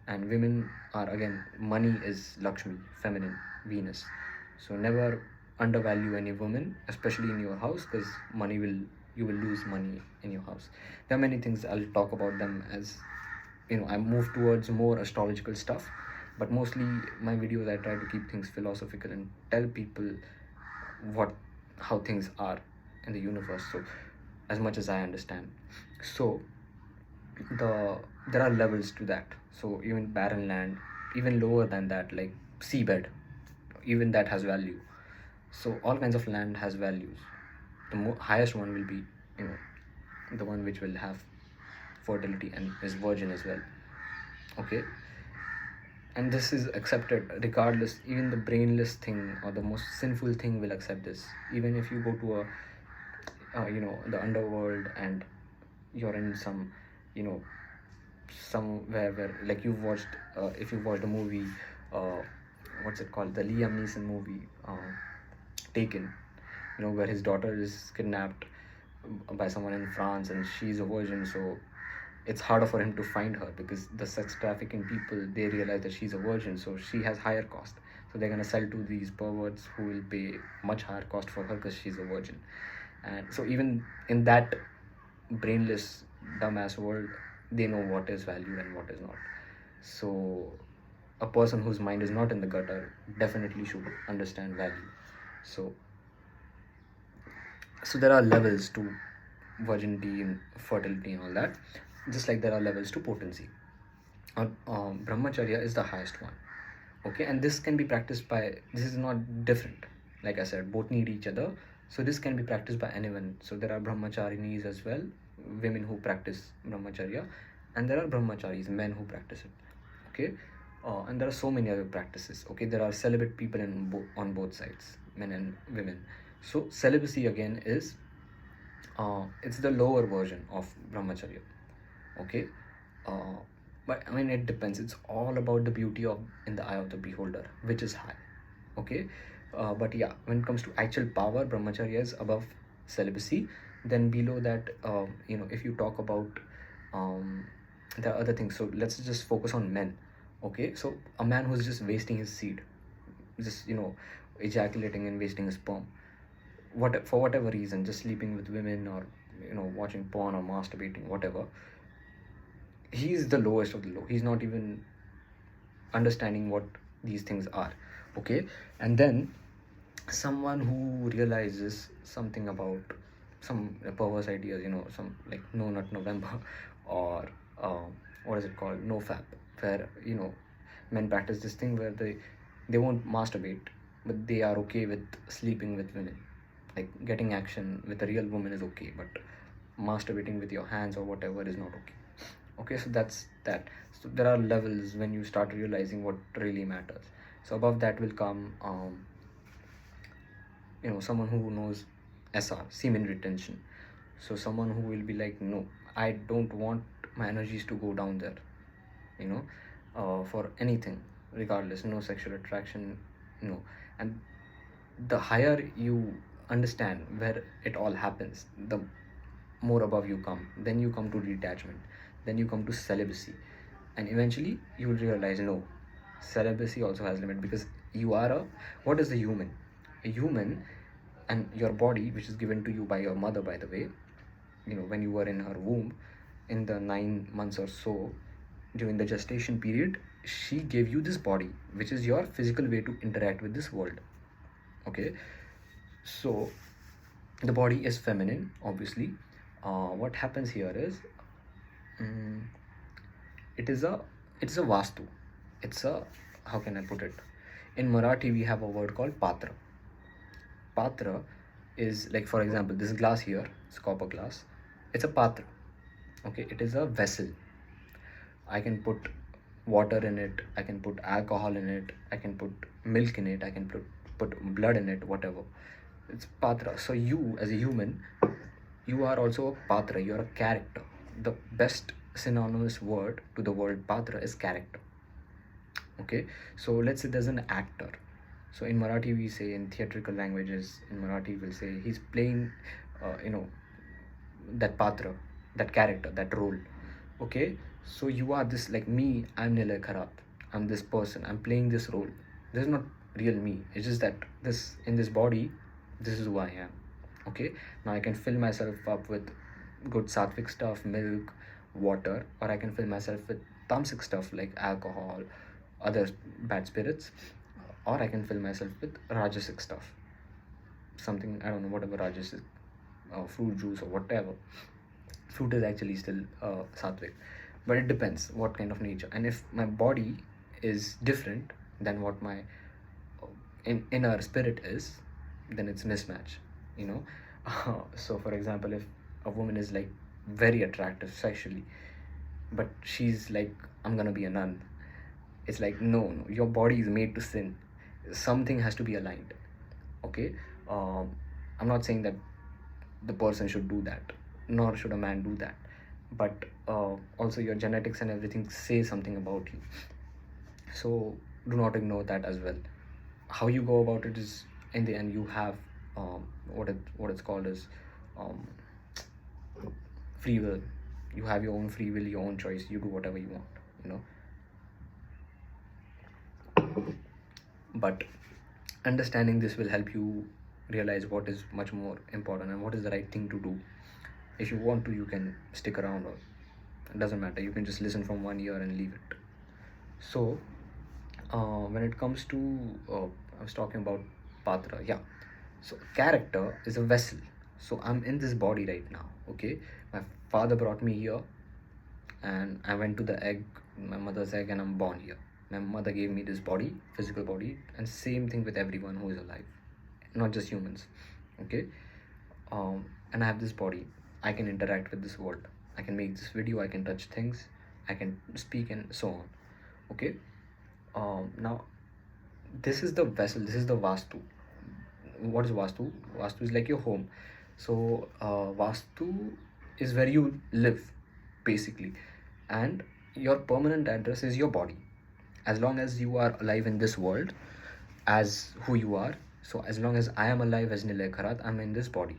and women are, again, money is Lakshmi, feminine, Venus. So never undervalue any woman, especially in your house, because you will lose money in your house. There are many things, I'll talk about them as I move towards more astrological stuff, but mostly my videos, I try to keep things philosophical and tell people how things are in the universe, so as much as I understand. So there are levels to that. So even barren land, even lower than that, like seabed, even that has value. So all kinds of land has values. The highest one will be, the one which will have fertility and is virgin as well. Okay, and this is accepted regardless. Even the brainless thing or the most sinful thing will accept this. Even if you go to the underworld, and you're in some, you know somewhere where, like, you've watched, if you've watched a movie, uh, what's it called, the Liam Neeson movie, Taken, where his daughter is kidnapped by someone in France, and she's a virgin, so it's harder for him to find her, because the sex trafficking people, they realize that she's a virgin, so she has higher cost, so they're going to sell to these perverts who will pay much higher cost for her because she's a virgin. And so even in that brainless dumbass world, they know what is valued and what is not. So a person whose mind is not in the gutter definitely should understand value. So there are levels to virginity and fertility and all that, just like there are levels to potency. Brahmacharya is the highest one. Okay, and this can be practiced by, this is not different, like I said, both need each other, so this can be practiced by anyone. So there are brahmacharinis as well, women who practice brahmacharya, and there are brahmacharis, men who practice it. Okay, and there are so many other practices. Okay, there are celibate people on both sides, men and women. So celibacy again is, it's the lower version of brahmacharya. Okay, but I mean, it depends. It's all about the beauty of in the eye of the beholder, which is high. Okay, but yeah, when it comes to actual power, brahmacharya is above celibacy. Then below that, if you talk about the other things, so let's just focus on men. Okay, so a man who's just wasting his seed, just ejaculating and wasting his sperm, for whatever reason, just sleeping with women, or watching porn or masturbating, whatever, he's the lowest of the low. He's not even understanding what these things are. Okay, and then someone who realizes something about some perverse ideas, some like no nut November, or what is it called, no fap, where men practice this thing where they won't masturbate, but they are okay with sleeping with women. Like, getting action with a real woman is okay, but masturbating with your hands or whatever is not okay. Okay, so that's that. So there are levels when you start realizing what really matters. So above that will come someone who knows SR, semen retention. So someone who will be like, no, I don't want my energies to go down there, for anything, regardless, no sexual attraction, and the higher you understand where it all happens, the more above you come. Then you come to detachment, then you come to celibacy, and eventually you will realize, no, celibacy also has limit, because what is a human? A human, and your body, which is given to you by your mother, by the way, when you were in her womb, in the 9 months or so, during the gestation period, she gave you this body, which is your physical way to interact with this world. Okay, so the body is feminine, obviously. What happens here is, it's a vastu. It's a, how can I put it? In Marathi, we have a word called patra. Patra is, like, for example, this glass here, it's copper glass. It's a patra. Okay, it is a vessel. I can put water in it, I can put alcohol in it, I can put milk in it, I can put blood in it, whatever. It's patra. So you, as a human, you are also a patra. You are a character. The best synonymous word to the word patra is character. Okay, so let's say there's an actor. So in Marathi, we say, in theatrical languages, in Marathi, we'll say he's playing that patra, that character, that role. Okay, so you are this, like me, I'm Nilay Kharap, I'm this person, I'm playing this role. This is not real me. It's just that in this body, this is who I am. Okay, now I can fill myself up with good sattvic stuff, milk, water, or I can fill myself with tamasic stuff like alcohol, other bad spirits, or I can fill myself with rajasic stuff, something, I don't know, whatever rajasic, fruit juice or whatever. Fruit is actually still sattvic, but it depends what kind of nature. And if my body is different, than what my inner spirit is, then it's mismatch, you know. So for example, if a woman is like very attractive sexually, but she's like, I'm gonna be a nun, it's like, no, your body is made to sin. Something has to be aligned. Okay. I'm not saying that the person should do that, nor should a man do that, but also your genetics and everything say something about you, so do not ignore that as well. How you go about it is, in the end, you have what it's called is um, free will. You have your own free will, your own choice. You do whatever you want, you know. But understanding this will help you realize what is much more important and what is the right thing to do. If you want to, you can stick around, or it doesn't matter, you can just listen from 1 year and leave it. So when it comes to I was talking about patra, yeah. So character is a vessel. So I'm in this body right now, okay. My father brought me here, and I went to the egg, my mother's egg, and I'm born here. My mother gave me this body, physical body, and same thing with everyone who is alive, not just humans, okay. And I have this body. I can interact with this world. I can make this video. I can touch things. I can speak, and so on, okay. Now, this is the vessel. This is the vastu. What is vastu? Vastu is like your home. So vastu is where you live, basically, and your permanent address is your body. As long as you are alive in this world as who you are, so as long as I am alive as Nilay Kharat, I'm in this body.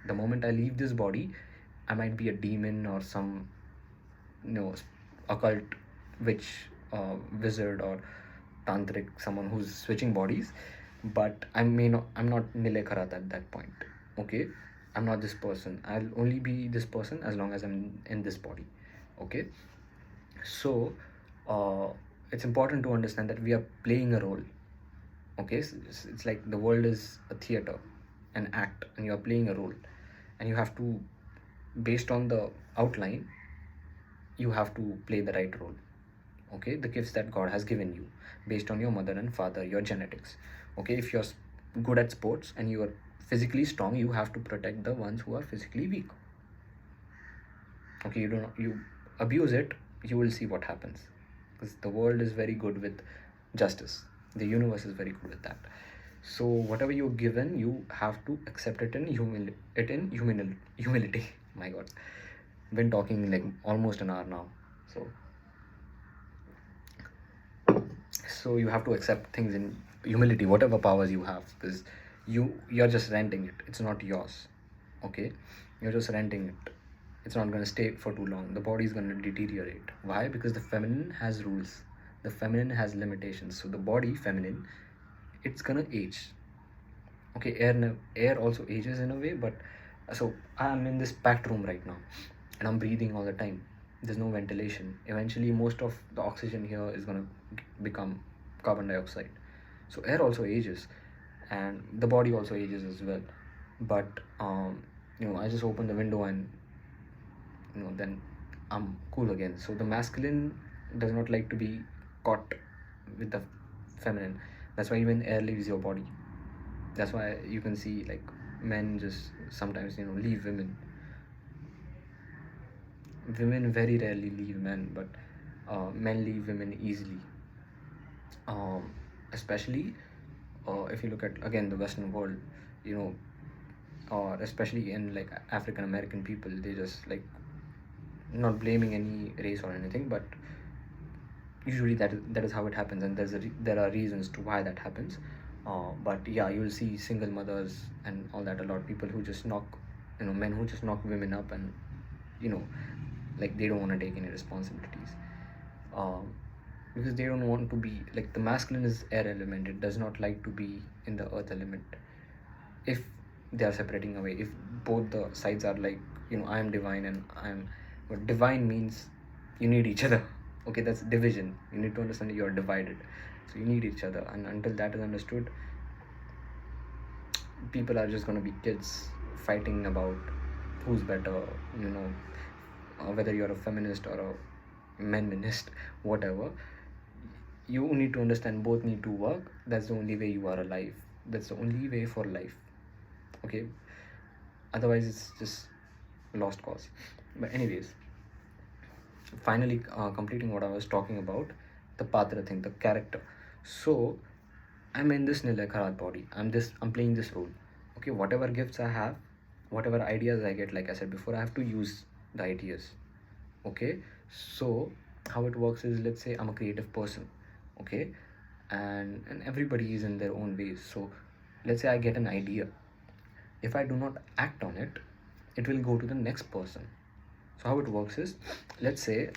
The moment I leave this body, I might be a demon or some, you know, occult witch, wizard, or tantric, someone who's switching bodies. But I'm not Nilay Kharat at that point, okay. I'm not this person. I'll only be this person as long as I'm in this body, okay. So it's important to understand that we are playing a role, okay. So it's like the world is a theater, an act, and you are playing a role, and you have to, based on the outline, you have to play the right role, okay. The gifts that God has given you based on your mother and father, your genetics, okay. If you're good at sports and you are physically strong, you have to protect the ones who are physically weak, okay. You abuse it, you will see what happens, because the world is very good with justice. The universe is very good with that. So whatever you're given, you have to accept it in humility. My god, been talking like almost an hour now. So you have to accept things in humility, whatever powers you have, because you're just renting it. It's not yours, okay. You're just renting it. It's not going to stay for too long. The body is going to deteriorate. Why? Because the feminine has rules, the feminine has limitations. So the body, feminine, it's gonna age, okay. Air also ages in a way, but so I'm in this packed room right now, and I'm breathing all the time. There's no ventilation. Eventually most of the oxygen here is going to become carbon dioxide. So air also ages, and the body also ages as well. But I just open the window, and then I'm cool again. So the masculine does not like to be caught with the feminine. That's why even air leaves your body. That's why you can see like men just sometimes leave women. Women very rarely leave men, but men leave women easily. Especially if you look at again the Western world, or especially in like African American people, they just like, not blaming any race or anything, but usually that is how it happens, and there are reasons to why that happens. But yeah, you will see single mothers and all that, a lot of people who just knock, men who just knock women up, and like they don't want to take any responsibilities, because they don't want to be like, the masculine is air element, it does not like to be in the earth element. If they are separating away, if both the sides are like, I am divine and I am, but divine means you need each other, okay. That's division. You need to understand you are divided, so you need each other, and until that is understood, people are just going to be kids fighting about who's better, whether you're a feminist or a meninist, whatever. you need to understand both need to work. That's the only way you are alive. That's the only way for life. Okay, otherwise it's just lost cause. But anyways, finally completing what I was talking about, the patra thing, the character. So I'm in this Nilakharat body. I'm playing this role. Okay, whatever gifts I have, whatever ideas I get, like I said before, I have to use the ideas. Okay, so how it works is, let's say I'm a creative person. Okay, and everybody is in their own ways. So let's say I get an idea. If I do not act on it, it will go to the next person. So how it works is, let's say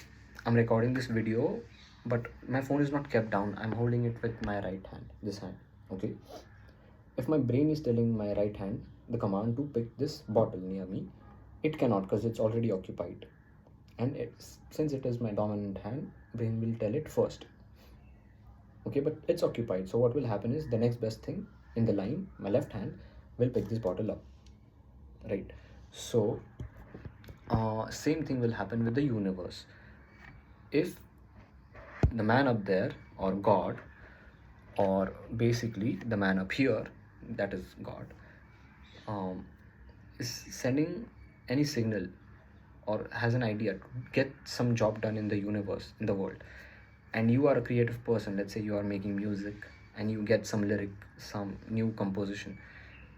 I'm recording this video, but my phone is not kept down. I'm holding it with my right hand, this hand. Okay, if my brain is telling my right hand the command to pick this bottle near me, it cannot, because it's already occupied. And since it is my dominant hand, brain will tell it first. Okay, but it's occupied. So what will happen is, the next best thing in the line, my left hand will pick this bottle up, right? So same thing will happen with the universe. If the man up there, or God, or basically the man up here, that is God, is sending any signal or has an idea to get some job done in the universe, in the world, and you are a creative person, let's say you are making music and you get some lyric, some new composition,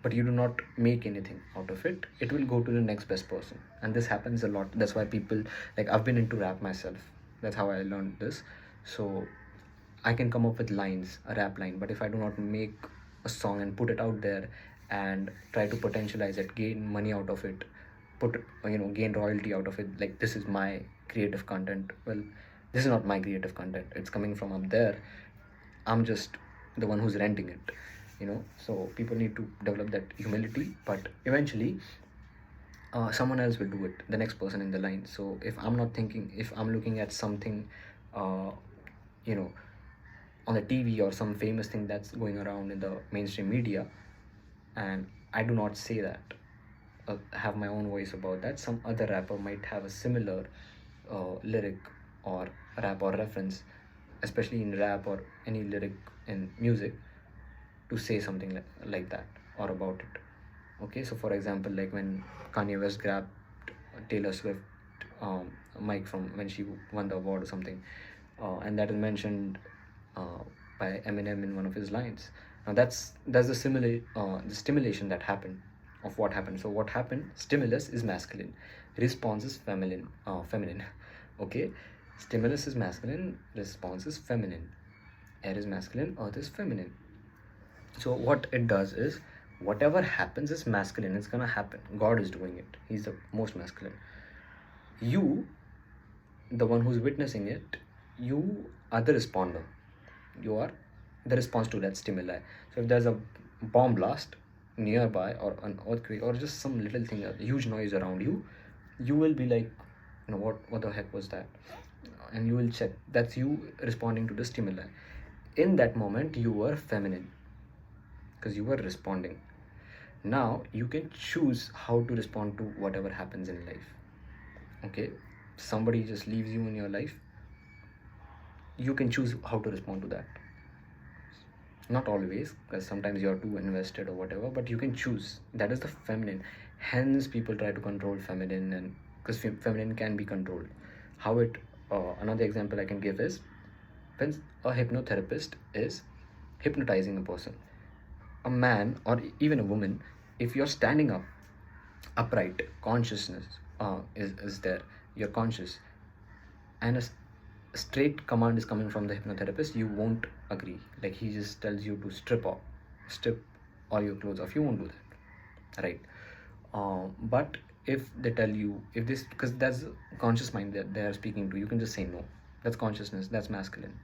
but you do not make anything out of it, it will go to the next best person. And this happens a lot. That's why people, like, I've been into rap myself. That's how I learned this. So I can come up with lines, a rap line, but if I do not make a song and put it out there and try to potentialize it, gain money out of it, gain royalty out of it, like, this is my creative content, well, this is not my creative content, it's coming from up there, I'm just the one who's renting it, so people need to develop that humility. But eventually someone else will do it, the next person in the line. So if I'm not thinking, if I'm looking at something you know on the TV, or some famous thing that's going around in the mainstream media, and I do not say that, have my own voice about that, some other rapper might have a similar lyric or rap or reference, especially in rap or any lyric in music, to say something like that or about it. Okay, so for example, like when Kanye West grabbed Taylor Swift mic from when she won the award or something, and that is mentioned by Eminem in one of his lines. Now that's the stimulation that happened, of what happened. So what happened? Stimulus is masculine, response is feminine. Okay, stimulus is masculine, response is feminine. Air is masculine, earth is feminine. So what it does is, whatever happens is masculine, it's gonna happen. God is doing it, he's the most masculine. You, the one who's witnessing it, you are the responder, you are the response to that stimuli. So if there's a bomb blast nearby, or an earthquake, or just some little thing, a huge noise around you, you will be like, what the heck was that, and you will check. That's you responding to the stimuli. In that moment you were feminine, because you were responding. Now you can choose how to respond to whatever happens in life. Okay, somebody just leaves you in your life, you can choose how to respond to that. Not always, because sometimes you're too invested or whatever, but you can choose. That is the feminine. Hence people try to control feminine, and because feminine can be controlled. How it Another example I can give is, when a hypnotherapist is hypnotizing a person, a man or even a woman, if you're standing up upright, consciousness is there, you're conscious, and a straight command is coming from the hypnotherapist, you won't agree. Like, he just tells you to strip all your clothes off, you won't do that, right? But if they tell you, if this, because that's conscious mind that they are speaking to, you can just say no. That's consciousness, that's masculine.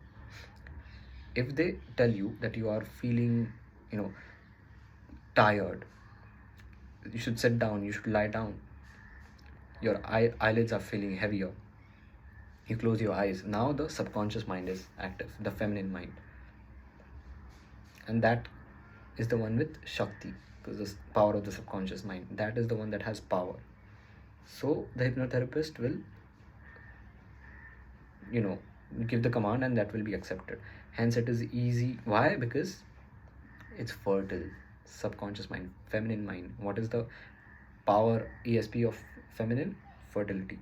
If they tell you that you are feeling tired, you should sit down, you should lie down, your eyelids are feeling heavier, you close your eyes. Now the subconscious mind is active, the feminine mind, and that is the one with Shakti, because the power of the subconscious mind, that is the one that has power. So the hypnotherapist will give the command, and that will be accepted. hence it is easy. Why? Because it's fertile. Subconscious mind, feminine mind. What is the power ESP of feminine? Fertility.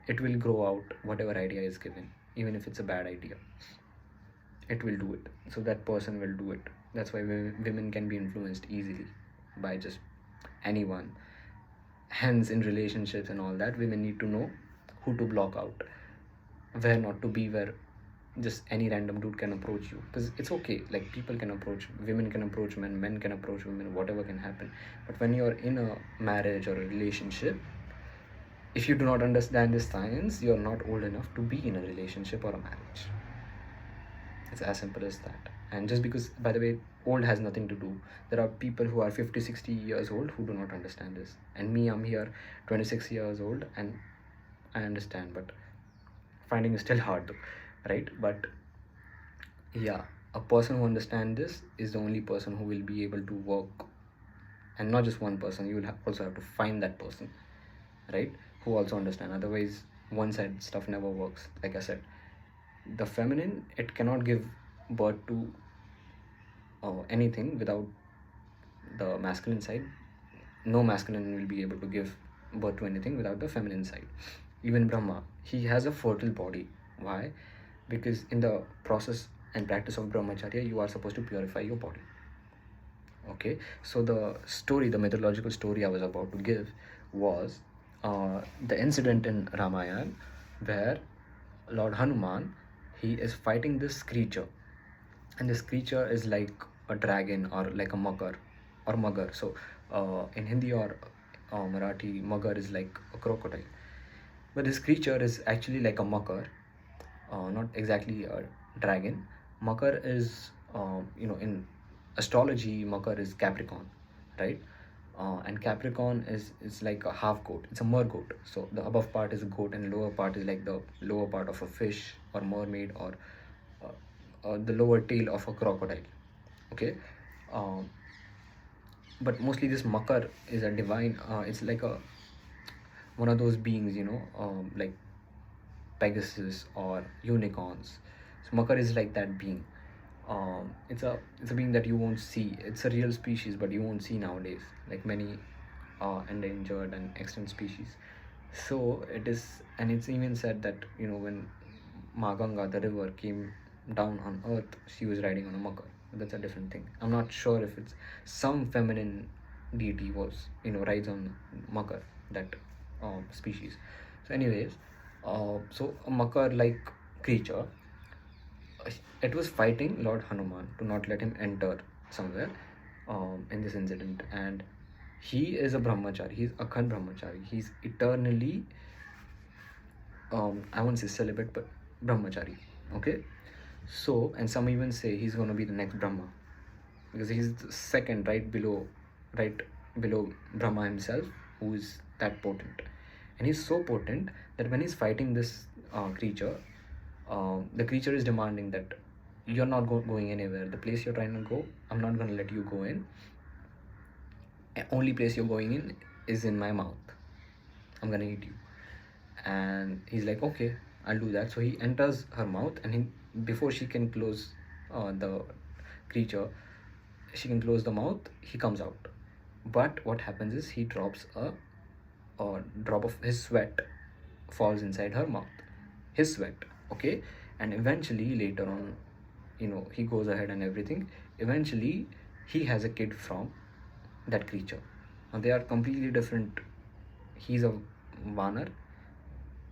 It will grow out whatever idea is given, even if it's a bad idea. It will do it. So that person will do it. That's why women can be influenced easily by just anyone. Hence, in relationships and all that, women need to know who to block out, where not to be, where just any random dude can approach you. Because it's okay, like people can approach, women can approach men, men can approach women, whatever can happen. But when you're in a marriage or a relationship, if you do not understand this science, you're not old enough to be in a relationship or a marriage. It's as simple as that. And just because, by the way, old has nothing to do. There are people who are 50, 60 years old who do not understand this. And me, I'm here 26 years old and I understand, but finding is still hard though, right? But yeah, a person who understands this is the only person who will be able to work. And not just one person, you will also have to find that person, right? Who also understand. Otherwise, one-sided stuff never works. Like I said, the feminine, it cannot give birth to anything without the masculine side. No masculine will be able to give birth to anything without the feminine side. Even Brahma, he has a fertile body. Why? Because in the process and practice of Brahmacharya, you are supposed to purify your body. Okay, so the story, the mythological story I was about to give was the incident in Ramayana where Lord Hanuman, he is fighting this creature, and this creature is like a dragon or like a mugger or mugger. So in Hindi or Marathi, mugger is like a crocodile, but this creature is actually like a mugger, not exactly a dragon. Mugger is in astrology, Mugger is Capricorn, right? And Capricorn is like a half goat. It's a mer goat. So the above part is a goat, and lower part is like the lower part of a fish or mermaid, or the lower tail of a crocodile. Okay, um, but mostly this Makar is a divine. It's like a one of those beings, like Pegasus or unicorns. So Makar is like that being. It's a being that you won't see. It's a real species, but you won't see nowadays, like many endangered and extinct species. So it is, and it's even said that when Maganga, the river, came down on earth, she was riding on a makar. That's a different thing. I'm not sure if it's some feminine deity was rides on makar, that species. So anyways, so a makar like creature, it was fighting Lord Hanuman to not let him enter somewhere in this incident. And he is a brahmachari. He's Akhand brahmachari. He's eternally, I won't say celibate, but brahmachari. Okay. So, and some even say he's going to be the next Brahma, because he's the second, right below Brahma himself, who is that potent. And he's so potent that when he's fighting this creature, the creature is demanding that you're not going anywhere. The place you're trying to go, I'm not going to let you go in. Only place you're going in is in my mouth. I'm going to eat you. And he's like, okay, I'll do that. So he enters her mouth, and before she can close the creature, she can close the mouth, he comes out. But what happens is he drops a drop of his sweat falls inside her mouth. His sweat, okay? And eventually, later on, he goes ahead and everything. Eventually, he has a kid from that creature. Now, they are completely different. He's a Vanar,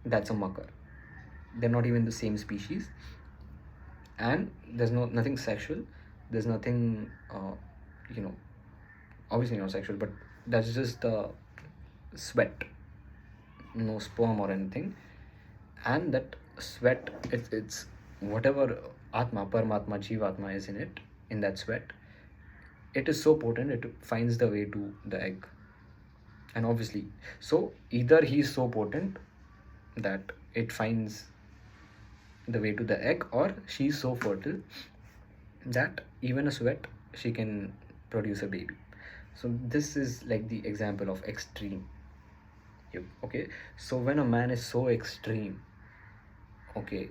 that's a Makar. They're not even the same species. And there's nothing sexual. There's nothing, obviously not sexual, but that's just the sweat. No sperm or anything. And that sweat, it's whatever Atma, Paramatma, Jivatma is in it, in that sweat, it is so potent, it finds the way to the egg. And obviously, so either he's so potent that it finds the way to the egg, or she's so fertile that even a sweat, she can produce a baby. So this is like the example of extreme. Okay, so when a man is so extreme, okay,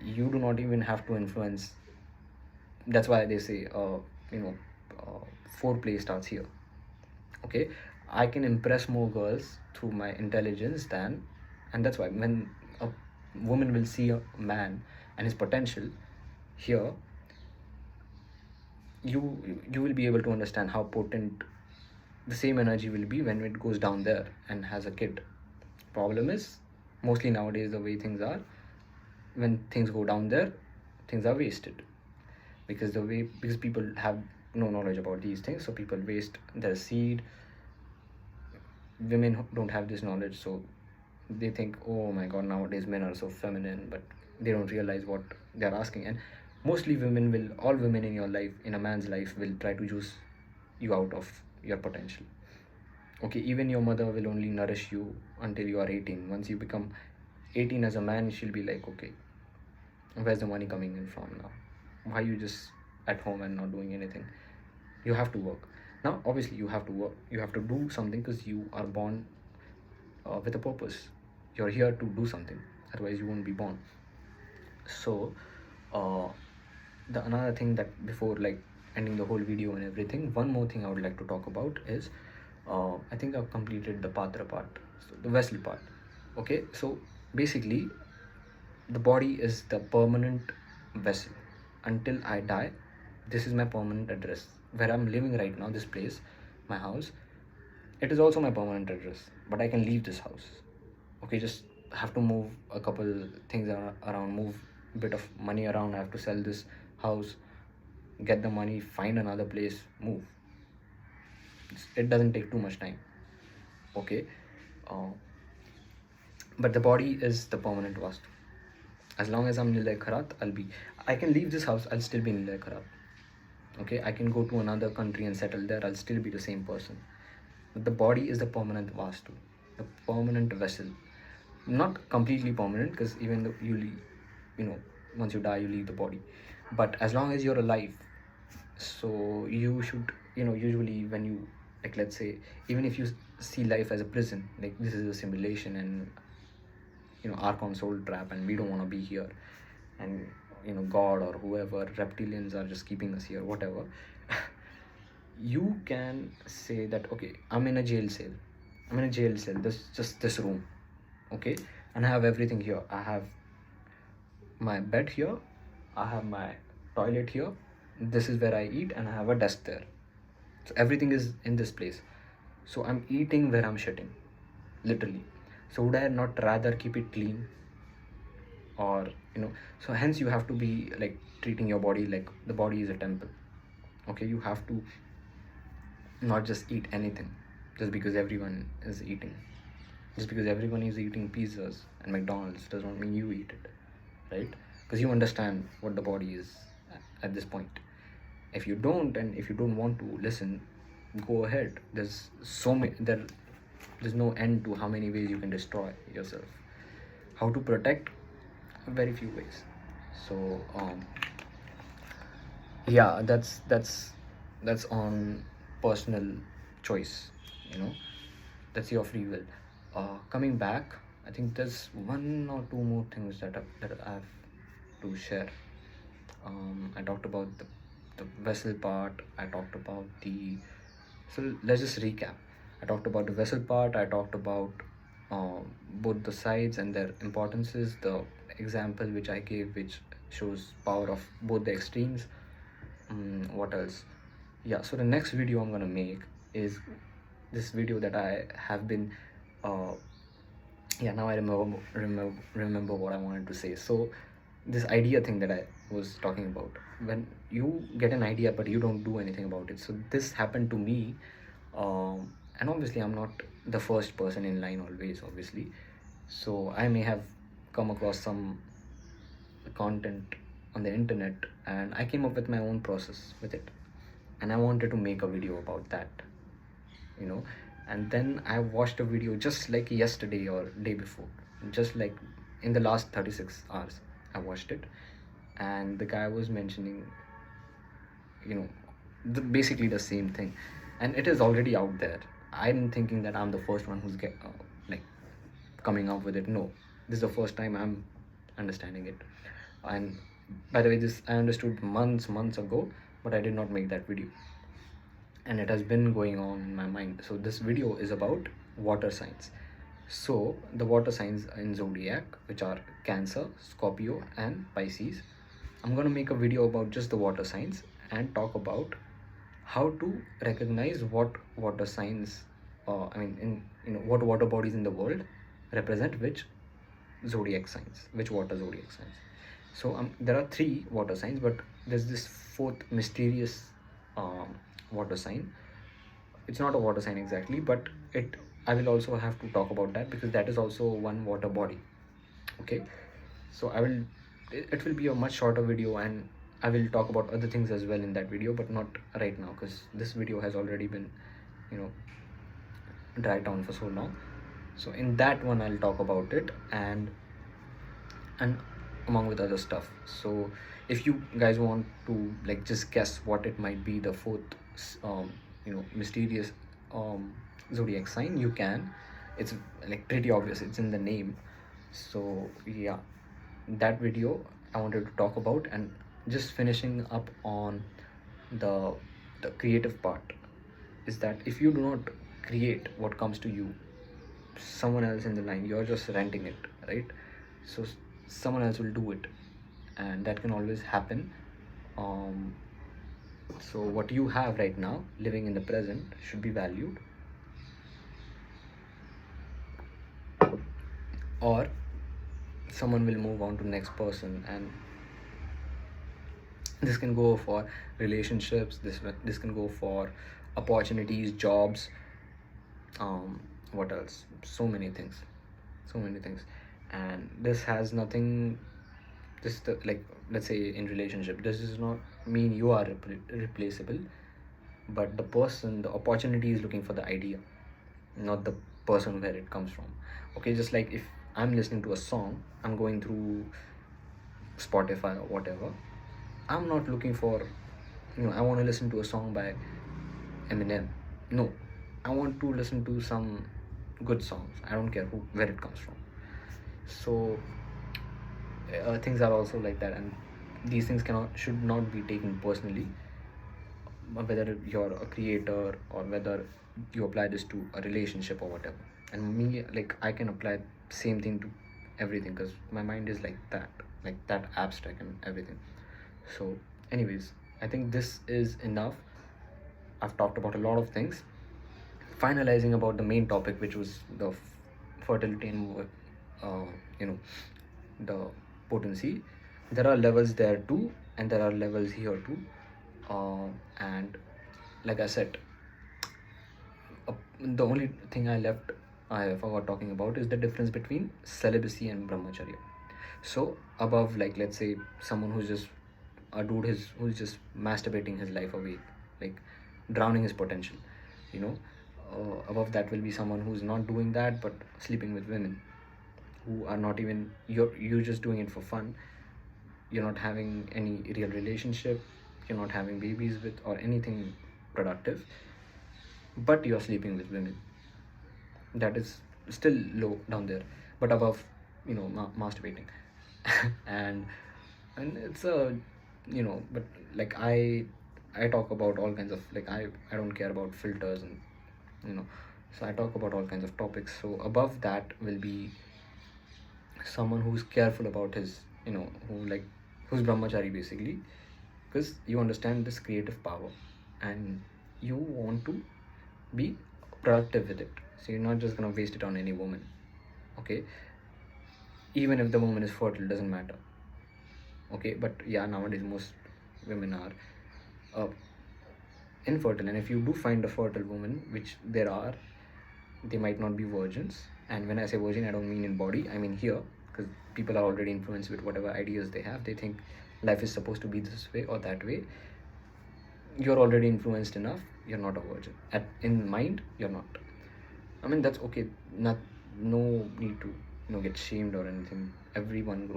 you do not even have to influence. That's why they say you know foreplay starts here. Okay, I can impress more girls through my intelligence than, and that's why when a woman will see a man and his potential here, you will be able to understand how potent the same energy will be when it goes down there and has a kid. Problem is, mostly nowadays the way things are, when things go down there, things are wasted, because people have no knowledge about these things, so people waste their seed. Women don't have this knowledge, so they think, oh my god, nowadays men are so feminine, but they don't realize what they're asking. And mostly all women in your life, in a man's life, will try to juice you out of your potential. Okay, even your mother will only nourish you until you are 18. Once you become 18 as a man, she'll be like, okay, where's the money coming in from now? Why are you just at home and not doing anything? You have to work. Now obviously you have to work, you have to do something, because you are born with a purpose. You're here to do something, otherwise you won't be born. So the another thing, that before like ending the whole video and everything, one more thing I would like to talk about is I think I've completed the patra part, so the vessel part. Okay, so basically the body is the permanent vessel. Until I die, this is my permanent address. Where I'm living right now, this place, my house, it is also my permanent address, but I can leave this house. Okay, just have to move a couple things around, move a bit of money around. I have to sell this house, get the money, find another place, move. It doesn't take too much time. Okay, uh, but the body is the permanent vastu. As long as I'm Nilay Kharat, I can leave this house, I'll still be Nilay Kharat. Okay, I can go to another country and settle there, I'll still be the same person. But the body is the permanent vastu, the permanent vessel. Not completely permanent, because even though once you die, you leave the body. But as long as you're alive, so you should, usually when you, like, let's say, even if you see life as a prison, like this is a simulation, and our console trap, and we don't want to be here, and god or whoever, reptilians are just keeping us here, whatever. You can say that, okay, I'm in a jail cell, this room. Okay, and I have everything here. I have my bed here, I have my toilet here, this is where I eat, and I have a desk there. So everything is in this place. So I'm eating where I'm shitting, literally. So would I not rather keep it clean? Or so hence you have to be like treating your body like the body is a temple. Okay, you have to not just eat anything just because everyone is eating. Just because everyone is eating pizzas and McDonald's does not mean you eat it, right? Because you understand what the body is at this point. If you don't, and if you don't want to listen, go ahead. There's no end to how many ways you can destroy yourself. How to protect? Very few ways. So yeah, that's on personal choice. That's your free will. Coming back, I think there's one or two more things that I have to share. I talked about the vessel part. I talked about so let's just recap. I talked about the vessel part. I talked about both the sides and their importances. The example which I gave, which shows power of both the extremes. What else? Yeah, so the next video I'm gonna make is this video that I have been now I remember what I wanted to say. So this idea thing that I was talking about, when you get an idea but you don't do anything about it. So this happened to me, and obviously I'm not the first person in line always, obviously. So I may have come across some content on the internet, and I came up with my own process with it, and I wanted to make a video about that. And then I watched a video just like yesterday or day before, just like in the last 36 hours I watched it, and the guy was mentioning basically the same thing, and it is already out there. I'm thinking that I'm the first one who's like coming up with it. No, this is the first time I'm understanding it. And by the way, this I understood months ago, but I did not make that video, and it has been going on in my mind. So this video is about water signs. So the water signs in zodiac, which are Cancer, Scorpio and Pisces. I'm going to make a video about just the water signs and talk about how to recognize what water signs, what water bodies in the world represent which zodiac signs, which water zodiac signs. So there are three water signs, but there's this fourth mysterious um, water sign. It's not a water sign exactly, but it I will also have to talk about that because that is also one water body. Okay, so it will be a much shorter video, and I will talk about other things as well in that video, but not right now because this video has already been, you know, dragged on for so long. So in that one I'll talk about it, and along with other stuff. So if you guys want to like just guess what it might be, the fourth mysterious zodiac sign, you can. It's like pretty obvious, it's in the name. So yeah, that video I wanted to talk about, and just finishing up on the creative part is that if you do not create what comes to you, someone else in the line, you're just renting it, right? So someone else will do it, and that can always happen. um so what you have right now living in the present should be valued, or someone will move on to the next person. And this can go for relationships, this can go for opportunities, jobs, what else, so many things, so many things. And this has nothing, like, let's say in relationship, this does not mean you are replaceable, but the person, the opportunity is looking for the idea, not the person where it comes from. Okay, just like if I'm listening to a song, I'm going through Spotify or whatever, I'm not looking for, I want to listen to a song by Eminem. No, I want to listen to some good songs. I don't care where it comes from. So things are also like that, and these things should not be taken personally, whether you're a creator or whether you apply this to a relationship or whatever. And me, like, I can apply same thing to everything because my mind is like that abstract and everything. So anyways, I think this is enough. I've talked about a lot of things, finalizing about the main topic, which was the fertility and you know the potency. There are levels there too, and there are levels here too. And like I said, the only thing I forgot talking about is the difference between celibacy and Brahmacharya. So above, like, let's say someone who's just a dude who's just masturbating his life away, like drowning his potential, you know. Above that will be someone who's not doing that but sleeping with women who are not even, you're just doing it for fun. You're not having any real relationship, you're not having babies with or anything productive, but you're sleeping with women. That is still low down there, but above, masturbating. and it's a, but like I talk about all kinds of, like, I don't care about filters, and so I talk about all kinds of topics. So above that will be someone who's careful about his, who's brahmachari basically, because you understand this creative power and you want to be productive with it. So you're not just gonna waste it on any woman. Okay, even if the woman is fertile, doesn't matter. Okay, but yeah, nowadays most women are infertile, and if you do find a fertile woman, which there are, they might not be virgins. And when I say virgin, I don't mean in body, I mean here, because people are already influenced with whatever ideas they have. They think life is supposed to be this way or that way. You're already influenced enough, you're not a virgin. In mind, you're not. I mean, that's okay. No need to get shamed or anything. Everyone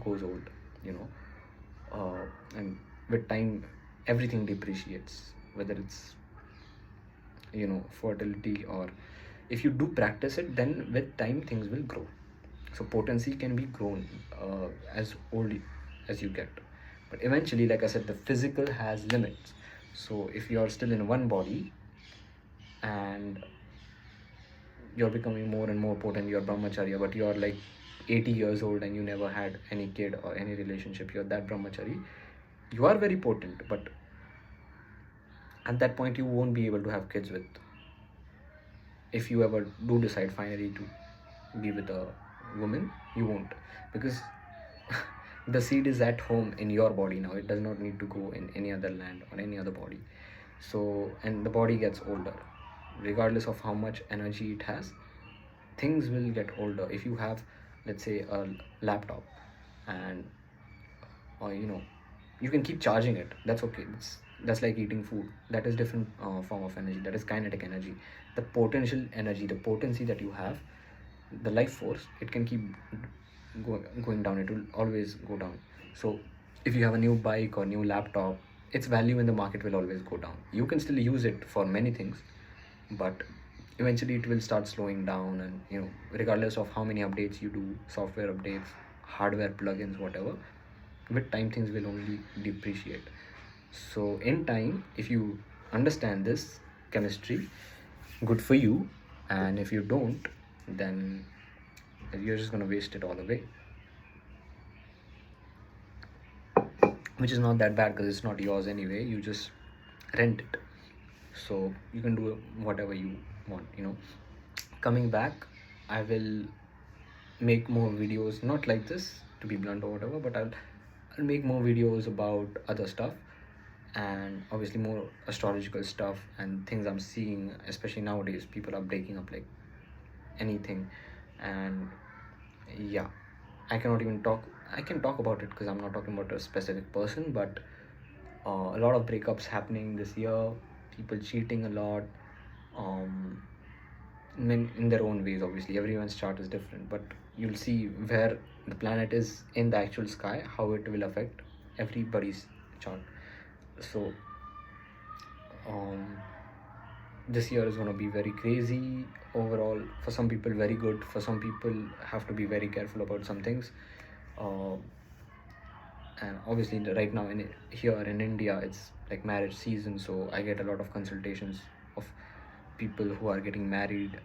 goes old, and with time everything depreciates, whether it's fertility, or if you do practice it, then with time things will grow. So potency can be grown as old as you get. But eventually, like I said, the physical has limits. So if you're still in one body and you're becoming more and more potent, you're Brahmacharya, but you're like 80 years old and you never had any kid or any relationship, you're that Brahmachari, you are very potent, but at that point you won't be able to have kids with, if you ever do decide finally to be with a woman, you won't, because the seed is at home in your body now. It does not need to go in any other land or any other body. So, and the body gets older regardless of how much energy it has. Things will get older. If you have, let's say, a laptop, and or you can keep charging it, that's okay. That's like eating food. That is different form of energy. That is kinetic energy. The potential energy, the potency that you have, the life force, it can keep going down. It will always go down. So if you have a new bike or new laptop, its value in the market will always go down. You can still use it for many things, but eventually it will start slowing down. And regardless of how many updates you do, software updates, hardware plugins, whatever, with time things will only depreciate. So in time, if you understand this chemistry, good for you. And if you don't, then you're just going to waste it all away, which is not that bad because it's not yours anyway. You just rent it, so you can do whatever you want. Coming back, I will make more videos, not like this to be blunt or whatever, but I'll make more videos about other stuff, and obviously more astrological stuff and things I'm seeing, especially nowadays. People are breaking up like anything. And yeah, I can talk about it because I'm not talking about a specific person, but a lot of breakups happening this year, people cheating a lot, in their own ways. Obviously everyone's chart is different, but you'll see where the planet is in the actual sky, how it will affect everybody's chart. So this year is going to be very crazy overall. For some people very good, for some people have to be very careful about some things. And obviously right now here in India, it's like marriage season, so I get a lot of consultations of people who are getting married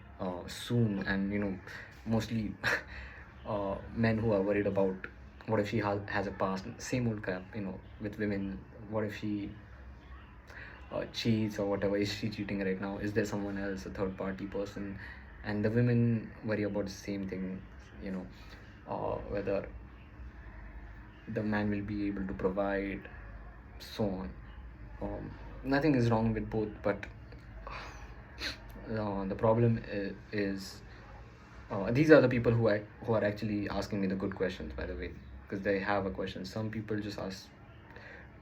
soon, and mostly men who are worried about what if she has a past, same old crap, with women. What if she cheats or whatever? Is she cheating right now? Is there someone else, a third party person? And the women worry about the same thing, whether the man will be able to provide, so on. Nothing is wrong with both, but the problem is these are the people who are actually asking me the good questions, by the way, because they have a question. Some people just ask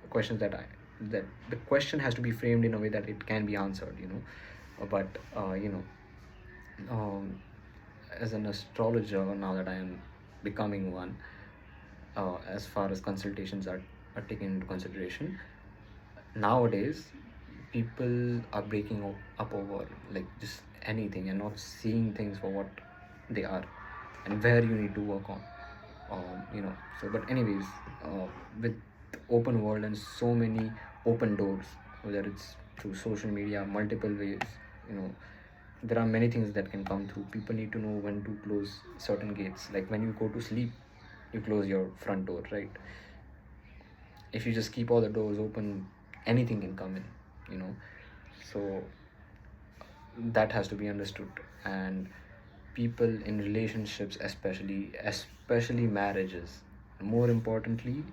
questions that the question has to be framed in a way that it can be answered, but as an astrologer, now that I am becoming one, as far as consultations are taken into consideration, nowadays people are breaking up over like just anything and not seeing things for what they are and where you need to work on. So but anyways, with open world and so many open doors, whether it's through social media, multiple ways, there are many things that can come through. People need to know when to close certain gates. Like when you go to sleep, you close your front door, right? If you just keep all the doors open, anything can come in. So that has to be understood. And people in relationships, especially marriages, more importantly,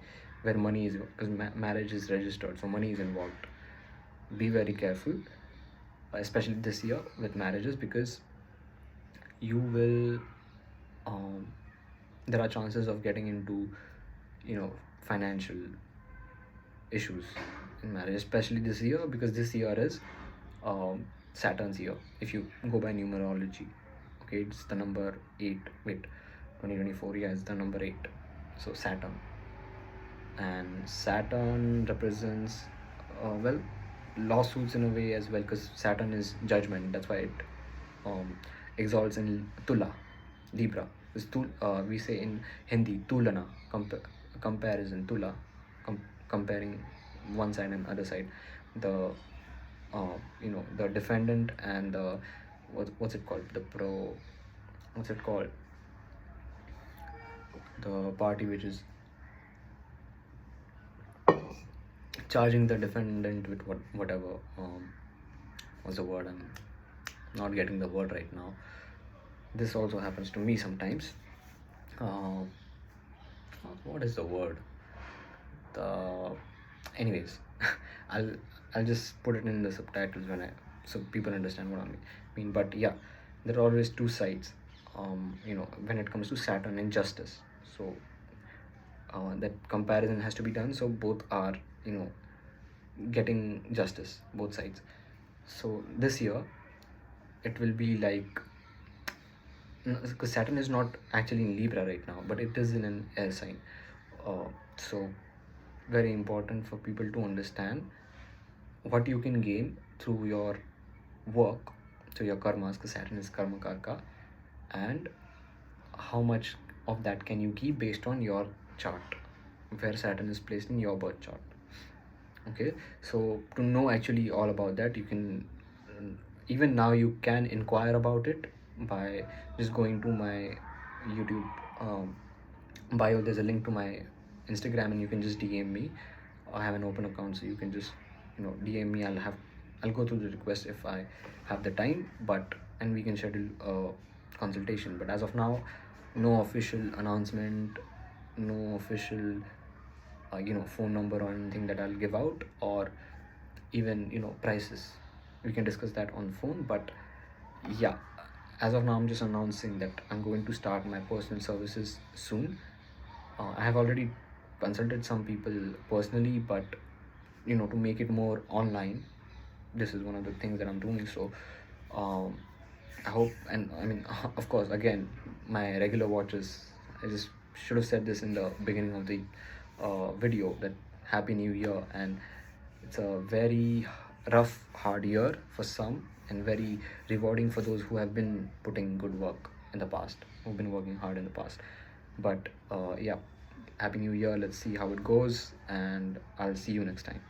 where money is, because marriage is registered, so money is involved. Be very careful, especially this year with marriages, because you will there are chances of getting into financial issues in marriage, especially this year, because this year is Saturn's year. If you go by numerology, okay, it's the number 8. Wait, 2024, yeah, it's the number 8. So Saturn, and Saturn represents well, lawsuits in a way as well, because Saturn is judgment. That's why it exalts in Tula, Libra. We say in Hindi Tulana, comparison, tula, comparing one side and other side, the the defendant and the what's it called, the pro, what's it called, the party which is charging the defendant with whatever, what's the word, I'm not getting the word right now. This also happens to me sometimes. What is the word, the anyways, i'll I'll just put it in the subtitles when I, so people understand what I mean. But yeah, there are always two sides, when it comes to Saturn and justice. So that comparison has to be done, so both are, getting justice, both sides. So this year it will be like, because Saturn is not actually in Libra right now, but it is in an air sign. So very important for people to understand what you can gain through your work, through your karmas, because Saturn is karma karka, and how much of that can you keep based on your chart, where Saturn is placed in your birth chart. Okay, so to know actually all about that, you can, even now you can inquire about it by just going to my YouTube bio. There's a link to my Instagram, and you can just DM me. I have an open account, so you can just DM me. I'll go through the request if I have the time, and we can schedule a consultation. But as of now, no official announcement, no official phone number or anything that I'll give out, or even prices. We can discuss that on phone. But yeah, as of now, I'm just announcing that I'm going to start my personal services soon. I have already consulted some people personally, but to make it more online, this is one of the things that I'm doing. So I hope, and I mean, of course, again, my regular watchers, I just should have said this in the beginning of the video, that Happy New Year. And it's a very rough, hard year for some, and very rewarding for those who have been putting good work in the past, who've been working hard in the past. But yeah, Happy New Year. Let's see how it goes, and I'll see you next time.